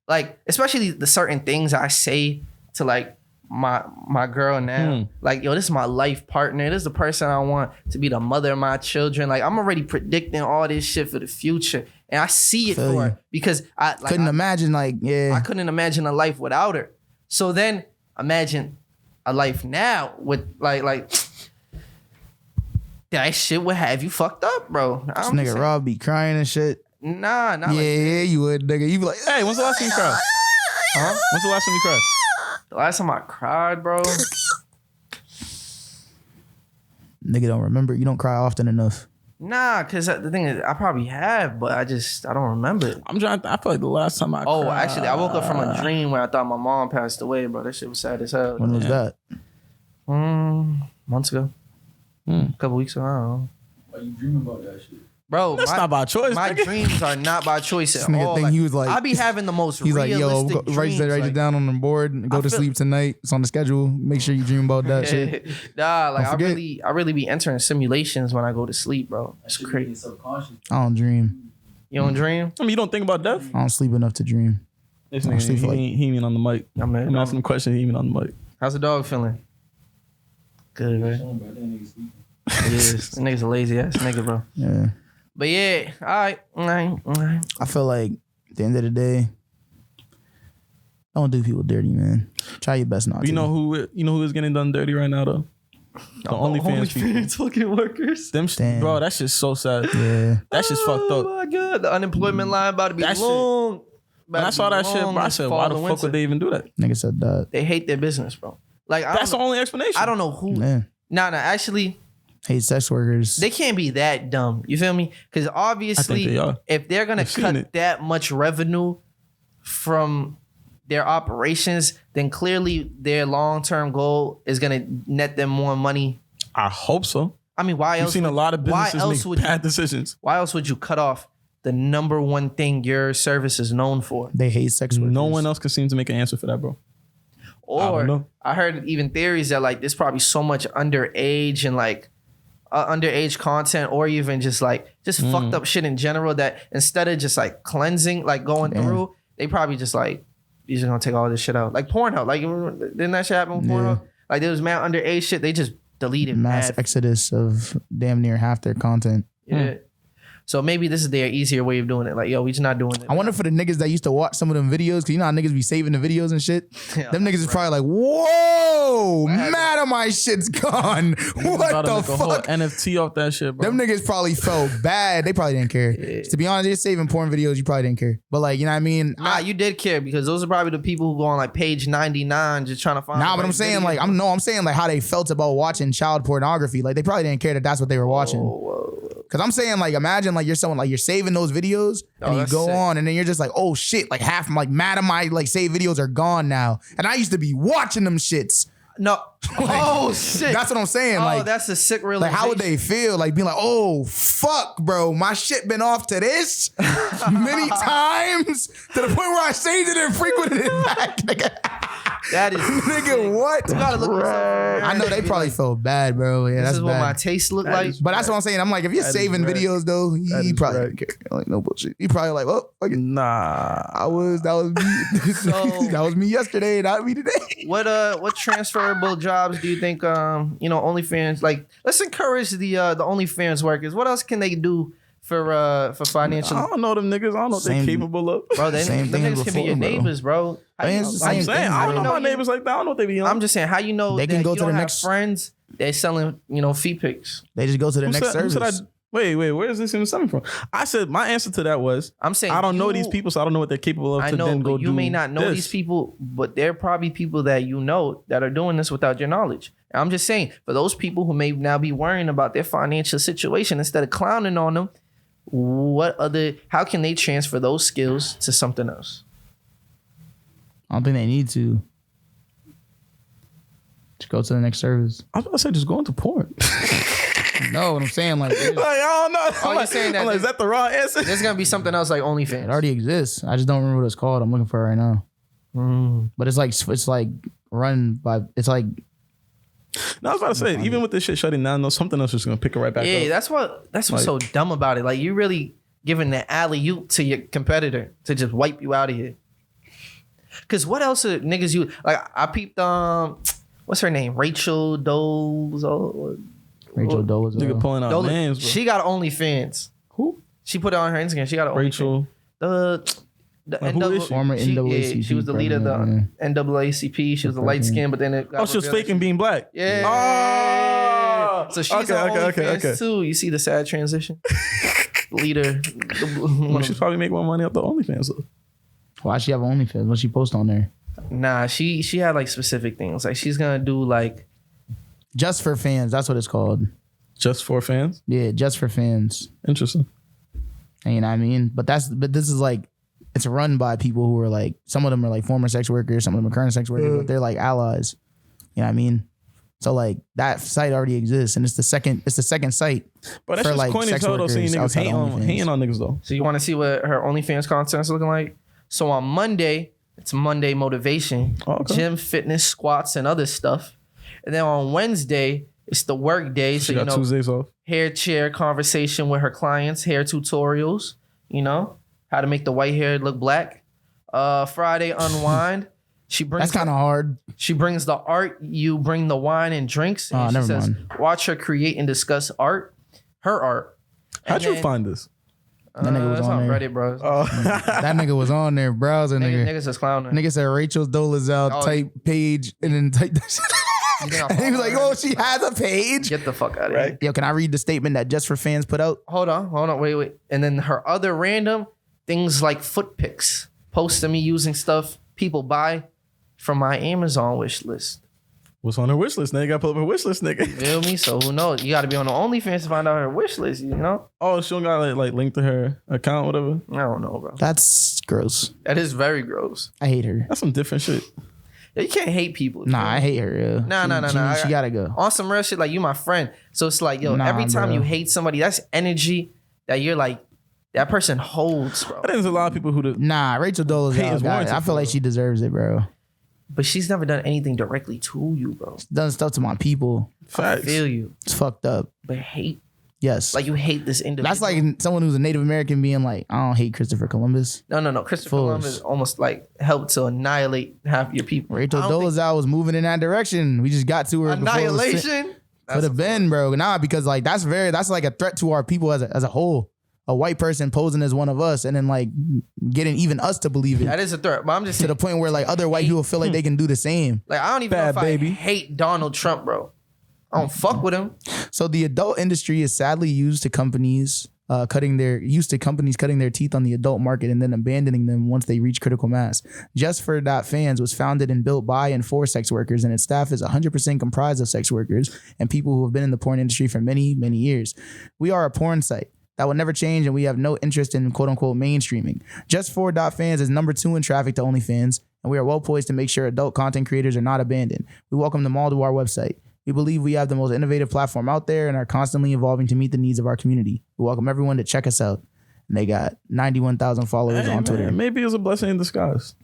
like especially the certain things I say to like my girl now. Like, yo, this is my life partner. This is the person I want to be the mother of my children. Like, I'm already predicting all this shit for the future, and I see it for her because I couldn't imagine I couldn't imagine a life without her. So then imagine a life now with like. That shit would have you fucked up, bro. This nigga Rob be crying and shit. Nah, not yeah, you would, nigga. You be like, hey, when's the last time you cried? Huh? When's the last time you cried? The last time I cried, bro. Nigga don't remember. You don't cry often enough. Nah, cause the thing is, I probably have, but I don't remember it. I feel like the last time I cried. Oh, actually, I woke up from a dream where I thought my mom passed away, bro. That shit was sad as hell. When was that? Months ago. A couple weeks ago, I don't know. Why you dreaming about that shit? Bro, that's not by choice. My dreams are not by choice at all. Thing, he was like, I be having the most he's realistic like, yo, write it down on the board and go to sleep tonight. It's on the schedule. Make sure you dream about that shit. Nah, like I really be entering simulations when I go to sleep, bro. It's crazy. Subconscious. I don't dream. You don't dream? I mean, you don't think about death? I don't sleep enough to dream. This nigga, he ain't on the mic. I'm asking him a question. He ain't on the mic. How's the dog feeling? Good, man. Yes, the nigga's a lazy ass nigga, bro. Yeah. But yeah, all right. I feel like at the end of the day, don't do people dirty, man. Try your best not to. You know who is getting done dirty right now though? The OnlyFans people. Fucking workers. Bro, that shit's so sad. Yeah. That shit's fucked up. Oh my god, the unemployment line about to be long. When I saw that shit, bro, I said, why the fuck would they even do that? Nigga said that. They hate their business, bro. Like that's the only explanation. I don't know who. Yeah. Nah, actually. Hate sex workers. They can't be that dumb. You feel me? Because obviously, if they're going to cut that much revenue from their operations, then clearly their long-term goal is going to net them more money. I hope so. I mean, why else? You've seen a lot of businesses make bad decisions. Why else would you cut off the number one thing your service is known for? They hate sex workers. No one else could seem to make an answer for that, bro. Or I heard even theories that like there's probably so much underage and like underage content or even just fucked up shit in general that instead of just like cleansing, like going through, they probably just like, you're just gonna take all this shit out. Like Pornhub, like didn't that shit happen with Pornhub? Like there was mad underage shit, they just deleted mass exodus of damn near half their content. Yeah. So maybe this is their easier way of doing it. Like, yo, we just not doing it. I wonder for the niggas that used to watch some of them videos, cause you know how niggas be saving the videos and shit. Yeah, them niggas is probably like, whoa, mad of my shit's gone. What About to the make a whole fuck? NFT off that shit, bro. Them niggas probably felt bad. They probably didn't care. To be honest, you're saving porn videos, you probably didn't care. But like, you know what I mean? Nah, you did care because those are probably the people who go on like page 99 just trying to find. Nah, but I'm saying like, I'm saying like how they felt about watching child pornography. Like they probably didn't care that that's what they were watching. Cause I'm saying like, imagine like you're someone like you're saving those videos and you go on and then you're just like, oh shit, like half like mad of my like saved videos are gone now. And I used to be watching them shits. No. Like, shit. That's what I'm saying. Oh, Like that's a sick realization. like how would they feel? Like being like, oh fuck, bro, my shit been off to this many times to the point where I saved it and frequented it back. Nigga. That is Nigga, what? You gotta look yourself. I know they probably felt bad, bro. Yeah, This that's is what bad. my taste look like. But that's what I'm saying. I'm like, if you're That is saving right. videos though, That he is probably right. didn't care. Like no bullshit. He probably like, oh, fuck it. Nah. That was me. So- that was me yesterday, not me today. What transferable jobs do you think OnlyFans, like, let's encourage the OnlyFans workers. What else can they do for financial? I don't know them niggas. I don't know what they're Same- capable of. Bro, Same them thing niggas as can be your before, bro. neighbors, bro. I mean, it's the How same you- thing, Saying, I don't bro. know my you- neighbors like that. I don't know what they be on. I'm just saying, how you know They can that go you to the don't have next- friends they're selling, feet pics. They just go to the Who next said- who service. said wait, where is this even coming from? I said my answer to that was I'm saying I don't know you- these people, so I don't know what they're capable of I to know, then go but you do may not know this. these people, but there are probably people that you know that are doing this without your knowledge. And I'm just saying, for those people who may now be worrying about their financial situation, instead of clowning on them, how can they transfer those skills to something else? I don't think they need to. Just go to the next service. I was about to say just go into porn. No, what I'm saying, like, Like, I don't know. Oh, I'm you're like, saying that I'm like, is that the wrong answer? There's gonna be something else like it OnlyFans. already exists. I just don't remember what it's called. I'm looking for it right now. But it's like run by. It's like No, I was about to say, even with this shit shutting down, though, something else is gonna pick it right back Yeah, up. that's what's so dumb about it. Like, you really giving the alley-oop to your competitor to just wipe you out of here. Cause what else are niggas you like? I peeped what's her name? Rachel Dole's. Rachel Dole's. Nigga pulling out names, bro. She got OnlyFans. Who? She put it on her Instagram. She got an Rachel. OnlyFans. The Like, who is she? Former NAACP she was the leader of the NAACP. She was the light skin, but then it got Oh, she was revealed that faking being black. Yeah. Oh. So she's Okay, on okay, OnlyFans okay. too. You see the sad transition. Leader. She's probably make more money off the OnlyFans, though. Why she have OnlyFans? What she post on there? Nah, she had like specific things. Like, she's gonna do like, Just for fans. That's what it's called. Just for fans? Yeah, just for fans. Interesting. And you know what I mean? But this is like, it's run by people who are like, some of them are like former sex workers, some of them are current sex workers, but they're like allies. You know what I mean? So like that site already exists, and it's the second site. But that's for, just like, corny as sex hell, though, seeing workers niggas outside hating of on niggas, though. so you want to see what her OnlyFans content's looking like? So on Monday, it's Monday motivation, Oh, okay. gym, fitness, squats, and other stuff. And then on Wednesday, it's the work day. So, She got Tuesdays off. hair chair conversation with her clients, hair tutorials, how to make the white hair look black. Friday, unwind. She brings That's kind of hard. She brings the art. You bring the wine and drinks. And Oh, she never says, mind. watch her create and discuss her art. How'd And you then- find this? That nigga was that's on there. Reddit, bro. That nigga was on there browsing. Niggas is clowning. Nigga said Rachel Dolezal Oh. type page and then type that shit. You think I And he was follow like, her? oh, she has a page. Get the fuck out of here. Yo, can I read the statement that Just for Fans put out? Hold on, wait. And then her other random things like foot pics, posting me using stuff people buy from my Amazon wish list. What's on her wish list? Nigga, gotta pull up her wish list, nigga. Feel me? So who knows? You got to be on the OnlyFans to find out her wish list. Oh, she don't got like link to her account, whatever. I don't know, bro. That's gross. That is very gross. I hate her. That's some different shit. Yeah, you can't hate people. Nah, I hate her. Yo. Nah. She gotta go. On some real shit, like, you my friend. So it's like, yo, Nah, every time bro. you hate somebody, that's energy that you're like, that person holds, bro. I think there's a lot of people who Nah, Rachel Hate Dolezal. is warranted I feel like for she deserves it, bro. But she's never done anything directly to you, bro. Done stuff to my people. facts. I feel you. It's fucked up. But hate, Yes. like, you hate this individual. That's like someone who's a Native American being like, I don't hate Christopher Columbus. No. Christopher Fools. Columbus almost like helped to annihilate half your people. Rachel I don't think- Dolezal was moving in that direction. We just got to her. before it was Annihilation? Could have been, bro. Nah, because like that's like a threat to our people as a whole. a white person posing as one of us and then like getting even us to believe it. That is a threat. But I'm just To saying, the point where like other white people feel like they can do the same. like I don't even know if I hate Donald Trump, bro. I don't fuck with him. So the adult industry is sadly used to companies cutting their teeth on the adult market and then abandoning them once they reach critical mass. Just for Fans was founded and built by and for sex workers, and its staff is 100% comprised of sex workers and people who have been in the porn industry for many, many years. We are a porn site. That will never change, and we have no interest in quote-unquote mainstreaming. Just for Fans is number 2 in traffic to OnlyFans, and we are well poised to make sure adult content creators are not abandoned. We welcome them all to our website. We believe we have the most innovative platform out there and are constantly evolving to meet the needs of our community. We welcome everyone to check us out. And they got 91,000 followers on Twitter. Maybe it's a blessing in disguise.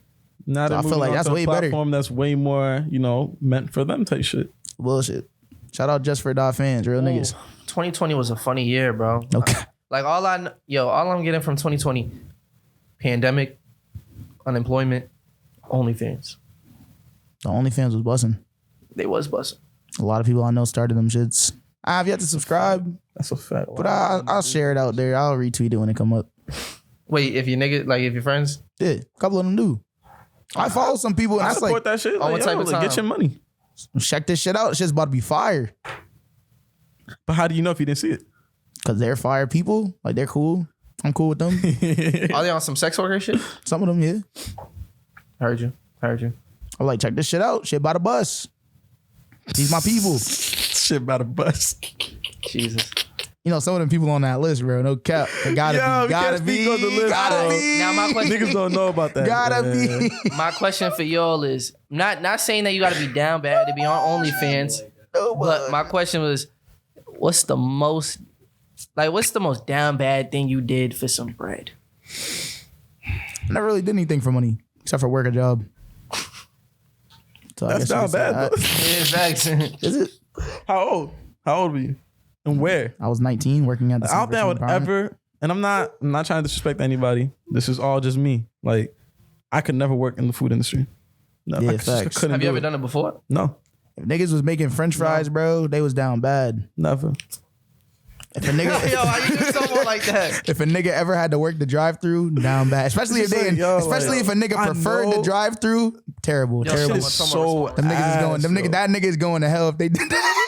Now So I feel like that's way better. Platform that's way more, meant for them type shit. Bullshit. Shout out Just for Fans, real niggas. 2020 was a funny year, bro. Okay. Like all I'm getting from 2020, pandemic, unemployment, OnlyFans. The OnlyFans was busting. They was busting. A lot of people I know started them shits. I have yet to subscribe, That's a fact. but I'll share it out there. I'll retweet it when it come up. Wait, if your friends? Yeah, a couple of them do. I follow some people and I that's support like, that shit. what type of Get time? your money. check this shit out. This shit's about to be fire. But how do you know if you didn't see it? Because they're fire people. Like, they're cool. I'm cool with them. Are they on some sex worker shit? Some of them, yeah. Heard you. I'm like, check this shit out. Shit by the bus. These my people. Shit about a bus. Jesus. You know, some of them people on that list, bro. No cap. They gotta Yo, be. Gotta we can't be. speak on the list, Gotta bro. be. Now my question, Niggas don't know about that. Gotta man. be. my question for y'all is not saying that you got to be down bad to be on OnlyFans, but my question was, what's the most down bad thing you did for some bread? I never really did anything for money except for work a job. So I That's guess you not could say bad, that. though. Yeah, facts. Is it? How old were you? And where? I was 19 working at the I don't think I would ever, and I'm not trying to disrespect anybody. This is all just me. Like, I could never work in the food industry. No, Yeah, I facts. couldn't Have do you ever it. done it before? No, If niggas was making French fries, bro, they was down bad. never. If a nigga, Yo, why you do someone like that? if a nigga ever had to work the drive-through, down bad. Especially if they, Like, yo, especially like, if a nigga I preferred know- the drive-through, terrible, Yo, terrible. shit Shit is is Someone- so Them niggas is going. ass, Them nigga, yo. that nigga is going to hell if they did that.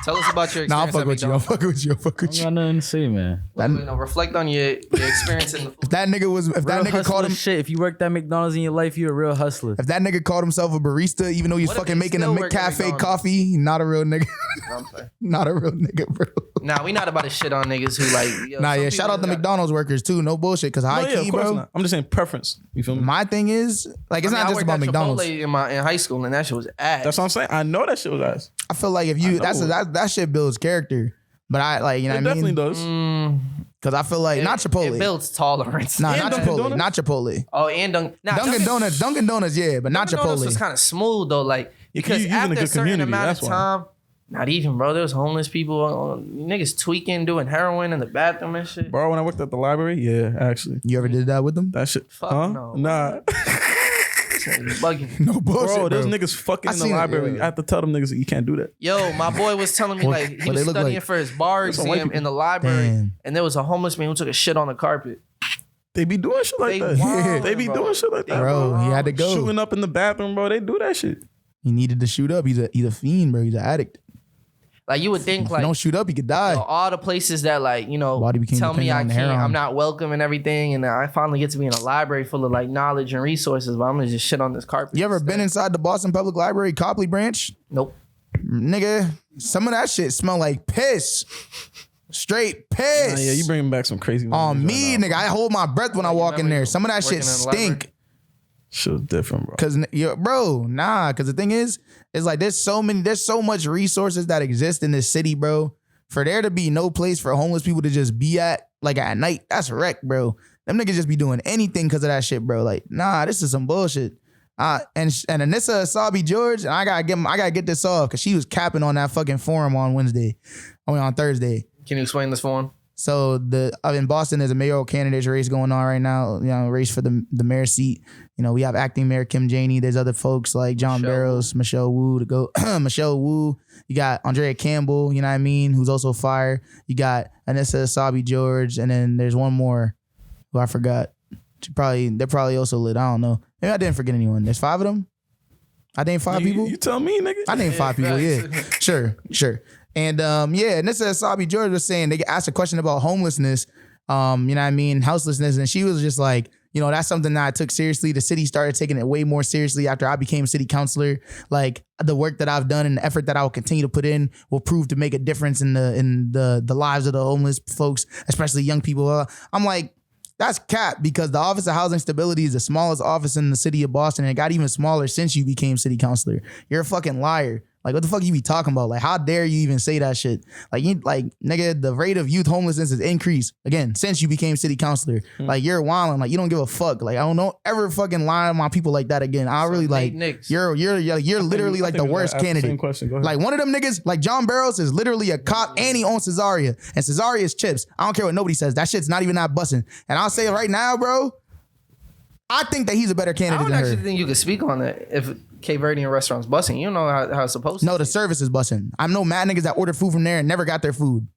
Tell us about your experience. Nah, I'm fucking at with you. I'm McDonald's. fucking with you. I'm fucking I with you. got nothing to say, man. Reflect on your experience in the food. If that nigga was, if that Real nigga hustler called him, shit. If you worked at McDonald's in your life, you're a real hustler. if that nigga called himself a barista, even though he's What if fucking he making a still work at McCafe McDonald's? coffee, not a real nigga. I'm sorry. Not a real nigga, bro. Nah, we not about to shit on niggas who like. Yo, Nah, some yeah. people Shout out the just got- McDonald's workers too. No bullshit. Cause high No, yeah, key, of course bro. not. I'm just saying preference. You feel me? My thing is, like, it's I mean, not I just worked about at McDonald's. Chipotle in high school, and that shit was ass. That's what I'm saying. I know that shit was ass. I feel like if you, that shit builds character. But I like, you know It what I definitely mean? does. Cause I feel like not It Chipotle. builds tolerance. Nah, And not Dunkin' Chipotle. Donuts? Not Chipotle. Oh, and Dunkin' Donuts. Dunkin' Donuts, yeah, but not Dunkin' Donuts was Chipotle. kind of smooth though, like because you using a after a good certain community, amount that's of why. time, not even, bro. There was homeless people, niggas tweaking, doing heroin in the bathroom and shit. Bro, when I worked at the library, yeah, actually. You ever did that with them? That shit. Fuck huh? no. Nah. Bugging. No bullshit, Bro, bro. those niggas fucking I in the seen it, library. yeah. I have to tell them niggas that you can't do that. Yo, my boy was telling me What- like he what was they look studying like? for his bar some white exam people. in the library, Damn. and there was a homeless man who took a shit on the carpet. They be doing shit like They that. wildin', They be bro. doing shit like that, Bro, he had to go. Shooting up in the bathroom, bro. They do that shit. He needed to shoot up. He's a fiend, bro. He's an addict. Like you would think If you like don't shoot up, he could die. all the places that like Body became tell me dependent I on the can't, heroin. I'm not welcome and everything, and I finally get to be in a library full of like knowledge and resources, but I'm gonna just shit on this carpet. You ever been inside the Boston Public Library, Copley branch? Nope. Nigga, some of that shit smell like piss. Straight piss. Nah, yeah, you bringing back some crazy On memories me, right now. nigga. I hold my breath when I walk in remember there. you Some of that working shit in the library? stink. Shit was different, bro. Cause bro, nah. Cause the thing is, it's like there's so much resources that exist in this city, bro. For there to be no place for homeless people to just be at, like at night, that's wreck, bro. Them niggas just be doing anything because of that shit, bro. Like, nah, this is some bullshit. And Anissa Asabi George, and I gotta get this off because she was capping on that fucking forum on Thursday. Can you explain this for him? So in Boston, there's a mayoral candidates race going on right now. You know, race for the mayor seat. You know, we have acting mayor Kim Janey. There's other folks like John Barrows, Michelle Wu to go. Michelle Wu. You got Andrea Campbell. You know what I mean? Who's also fire. You got Anissa Sabi George, and then there's one more who I forgot. They're probably also lit. I don't know. Maybe I didn't forget anyone. There's 5 of them. I named 5 people. You tell me, nigga. I named 5 people. Yeah, sure. And Nissa Sabi George was saying they asked a question about homelessness, you know what I mean, houselessness, and she was just like, you know, that's something that I took seriously. The city started taking it way more seriously after I became city councilor. Like the work that I've done and the effort that I will continue to put in will prove to make a difference in the lives of the homeless folks, especially young people. I'm like, that's cap, because the Office of Housing Stability is the smallest office in the city of Boston, and it got even smaller since you became city councilor. You're a fucking liar. Like, what the fuck you be talking about? Like, how dare you even say that shit? Like, nigga, the rate of youth homelessness has increased again since you became city councilor. Like, you're wilding. Like, you don't give a fuck. Like, I don't ever fucking lie on my people like that again. I really like you're literally like the worst candidate. Like, one of them niggas, like John Barrows, is literally a cop and he owns Cesaria, and Cesaria is chips. I don't care what nobody says. That shit's not even that busting. And I'll say it right now, bro. I think that he's a better candidate than her. I don't actually think you could speak on that if Cape Verdean restaurant's busting. You don't know how it's supposed to. No, the service is busting. I know mad niggas that ordered food from there and never got their food.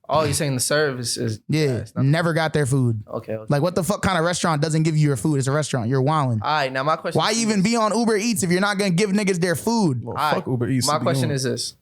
Oh, you're saying the service is... Yeah, never got their food. Okay. Like, what the fuck kind of restaurant doesn't give you your food? It's a restaurant. You're wilding. All right, now my question... Why even be on Uber Eats if you're not going to give niggas their food? Well, fuck Uber Eats. My question is this.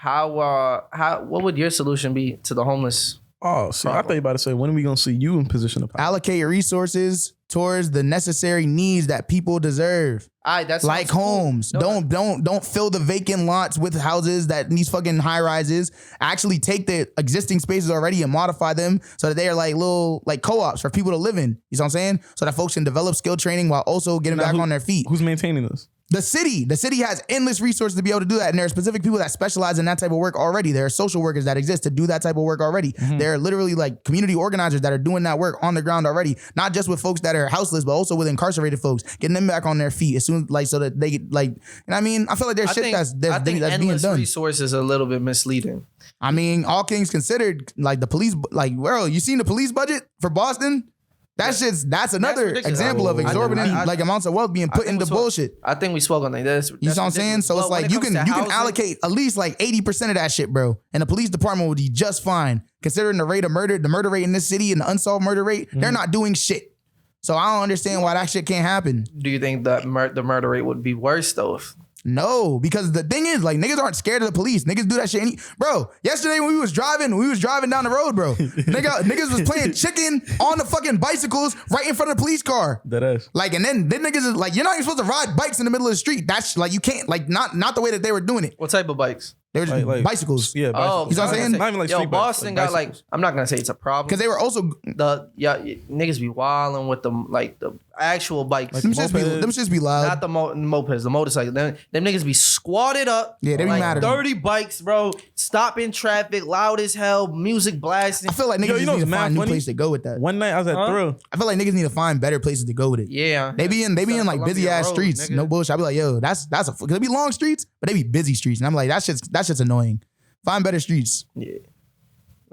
What would your solution be to the homeless? Oh, so I thought you about to say, when are we going to see you in position of power? Allocate your resources towards the necessary needs that people deserve. That's like homes. Cool. No, don't fill the vacant lots with houses that these fucking high rises. Actually take the existing spaces already and modify them so that they are like little like co-ops for people to live in. You know what I'm saying? So that folks can develop skill training while also getting back on their feet. Who's maintaining this? The city has endless resources to be able to do that. And there are specific people that specialize in that type of work already. There are social workers that exist to do that type of work already. Mm-hmm. There are literally like community organizers that are doing that work on the ground already. Not just with folks that are houseless, but also with incarcerated folks, getting them back on their feet as soon like so that they like, you know what I mean? I feel like there's shit that's being done. Endless resources a little bit misleading. I mean, all things considered, like the police, like, well, you seen the police budget for Boston? That's another example of exorbitant like amounts of wealth being put into bullshit. I think we spoke on that. That's you know what I'm saying? So it's like you can allocate at least like 80% of that shit, bro. And the police department would be just fine. Considering the rate of murder, the murder rate in this city and the unsolved murder rate, they're not doing shit. So I don't understand why that shit can't happen. Do you think that the murder rate would be worse though? No, because the thing is, like, niggas aren't scared of the police. Niggas do that shit. Bro, yesterday when we was driving down the road, bro. Niggas was playing chicken on the fucking bicycles right in front of the police car. That is. Like, and then niggas is like, you're not even supposed to ride bikes in the middle of the street. That's like, you can't, like, not the way that they were doing it. What type of bikes? They were just like bicycles. Yeah, bicycles. You know what I'm saying? Not even like yo, street Boston bikes, got like, I'm not gonna say it's a problem. Because they were also niggas be wilding with the actual bikes. Them shits be loud. Not the mopeds, the motorcycles. Them niggas be squatted up. Yeah, they be mad at them. Dirty bikes, bro. Stopping traffic, loud as hell, music blasting. I feel like niggas need to find a new place to go with that. One night I was at Thrill. I feel like niggas need to find better places to go with it. Yeah. They be in like busy ass streets. Nigga. No bullshit. I be like, yo, that's cause they be long streets, but they be busy streets. And I'm like, that shit's annoying. Find better streets. Yeah.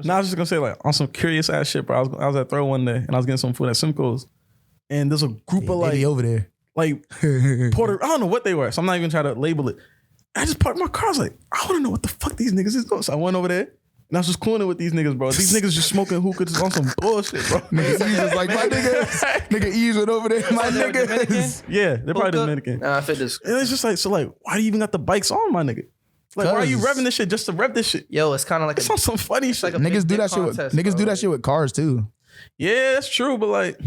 No, I was just gonna say, like, on some curious ass shit, bro. I was at Throw one day and I was getting some food at Simcoe's, and there's a group of like over there, like Porter. I don't know what they were, so I'm not even trying to label it. I just parked my car. I was like, I want to know what the fuck these niggas is doing. So I went over there and I was just cooling with these niggas, bro. These niggas just smoking hookah just on some bullshit, bro. Nigga Yves was like, my nigga Yves went over there, my nigga. Yeah, they're probably Dominican. Nah, I fit this. And it's just like, so like, why do you even got the bikes on, my nigga? Like, why are you revving this shit just to rev this shit? Yo, it's kind of like it's on some funny shit. Like niggas do that shit with niggas do that shit with cars too. Yeah, that's true, but like,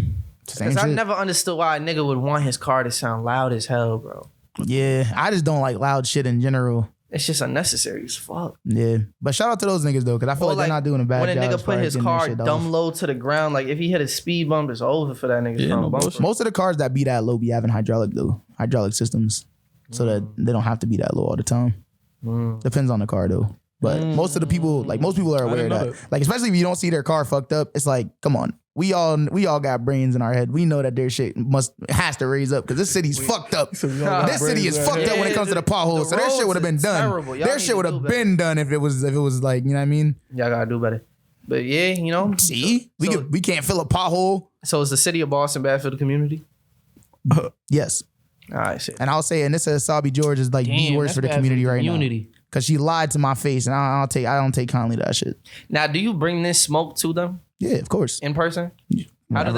because I never understood why a nigga would want his car to sound loud as hell, bro. Yeah, I just don't like loud shit in general. It's just unnecessary as fuck. Yeah, but shout out to those niggas though, because I feel like they're not doing a bad job. When a nigga put his car dumb low to the ground, like if he hit a speed bump, it's over for that nigga. Yeah, most of the cars that be that low be having hydraulic systems, so that they don't have to be that low all the time. Depends on the car though. But most of the people, like most people are aware of that. Like, especially if you don't see their car fucked up, it's like, come on. We all got brains in our head. We know that their shit has to raise up because this city's fucked up. This city is fucked up when it comes to the potholes. So their shit would have been done. Their shit would have been done if it was like, you know what I mean? Y'all gotta do better. But yeah, you know. See, we can't fill a pothole. So is the city of Boston bad for the community? Yes. All right, shit. And I'll say, and this is Sabi George is like the worst for the community right now. Because she lied to my face, and I don't take kindly to that shit. Now, do you bring this smoke to them? Yeah, of course. In person? How do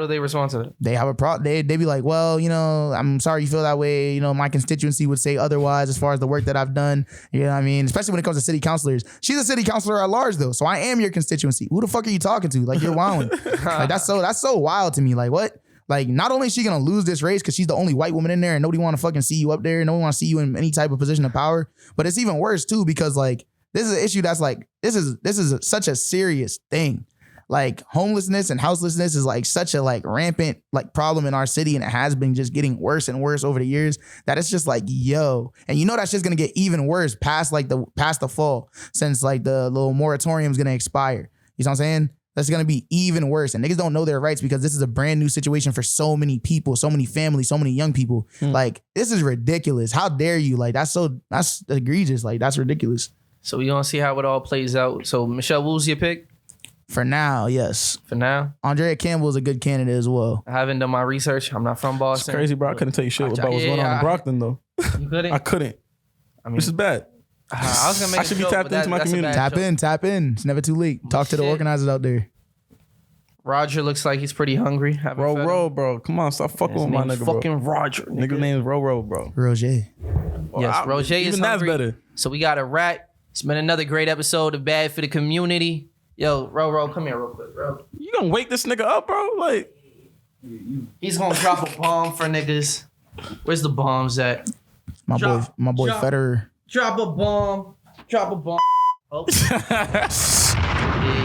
they respond to that? They have a problem. They be like, well, you know, I'm sorry you feel that way. You know, my constituency would say otherwise as far as the work that I've done. You know what I mean? Especially when it comes to city councilors. She's a city councilor at large though, so I am your constituency. Who the fuck are you talking to? Like, you're wilding. Like, that's so wild to me. Like, what? Like, not only is she gonna lose this race because she's the only white woman in there and nobody want to fucking see you up there, no one want to see you in any type of position of power, but it's even worse too because like this is an issue that's like this is such a serious thing. Like, homelessness and houselessness is like such a like rampant like problem in our city, and it has been just getting worse and worse over the years that it's just like, yo, and you know that's just gonna get even worse past the fall, since like the little moratorium is gonna expire. You know what I'm saying? That's gonna be even worse, and niggas don't know their rights because this is a brand new situation for so many people, so many families, so many young people. Like, this is ridiculous. How dare you? Like, that's egregious. Like, that's ridiculous. So we gonna see how it all plays out. So Michelle, what was your pick? For now, yes. For now? Andrea Campbell is a good candidate as well. I haven't done my research. I'm not from Boston. It's crazy, bro. I couldn't tell you shit about what's going on in Brockton, though. You couldn't? I couldn't. I mean, this is bad. I was gonna make I should be tapped into my community. Tap in. It's never too late. Talk to the organizers out there. Roger looks like he's pretty hungry. Ro, bro. Come on, stop fucking with my nigga, bro. Fucking Roger. Nigga's name is Ro, bro. Roger. Yes, Roger is hungry. Even that's better. So we got a wrap. It's been another great episode of Bad for the Community. Yo, Ro, come here real quick, bro. You gonna wake this nigga up, bro? Like, he's gonna drop a bomb for niggas. Where's the bombs at? My boy Federer. Drop a bomb. Oh. Yeah,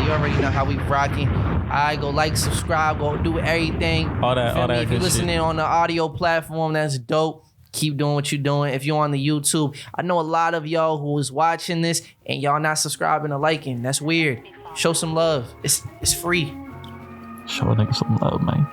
you already know how we rocking. Alright, go like, subscribe, go do everything. All that If you're listening on the audio platform, that's dope. Keep doing what you're doing. If you're on the YouTube, I know a lot of y'all who is watching this and y'all not subscribing or liking. That's weird. Show some love. It's free. Show a nigga some love, man.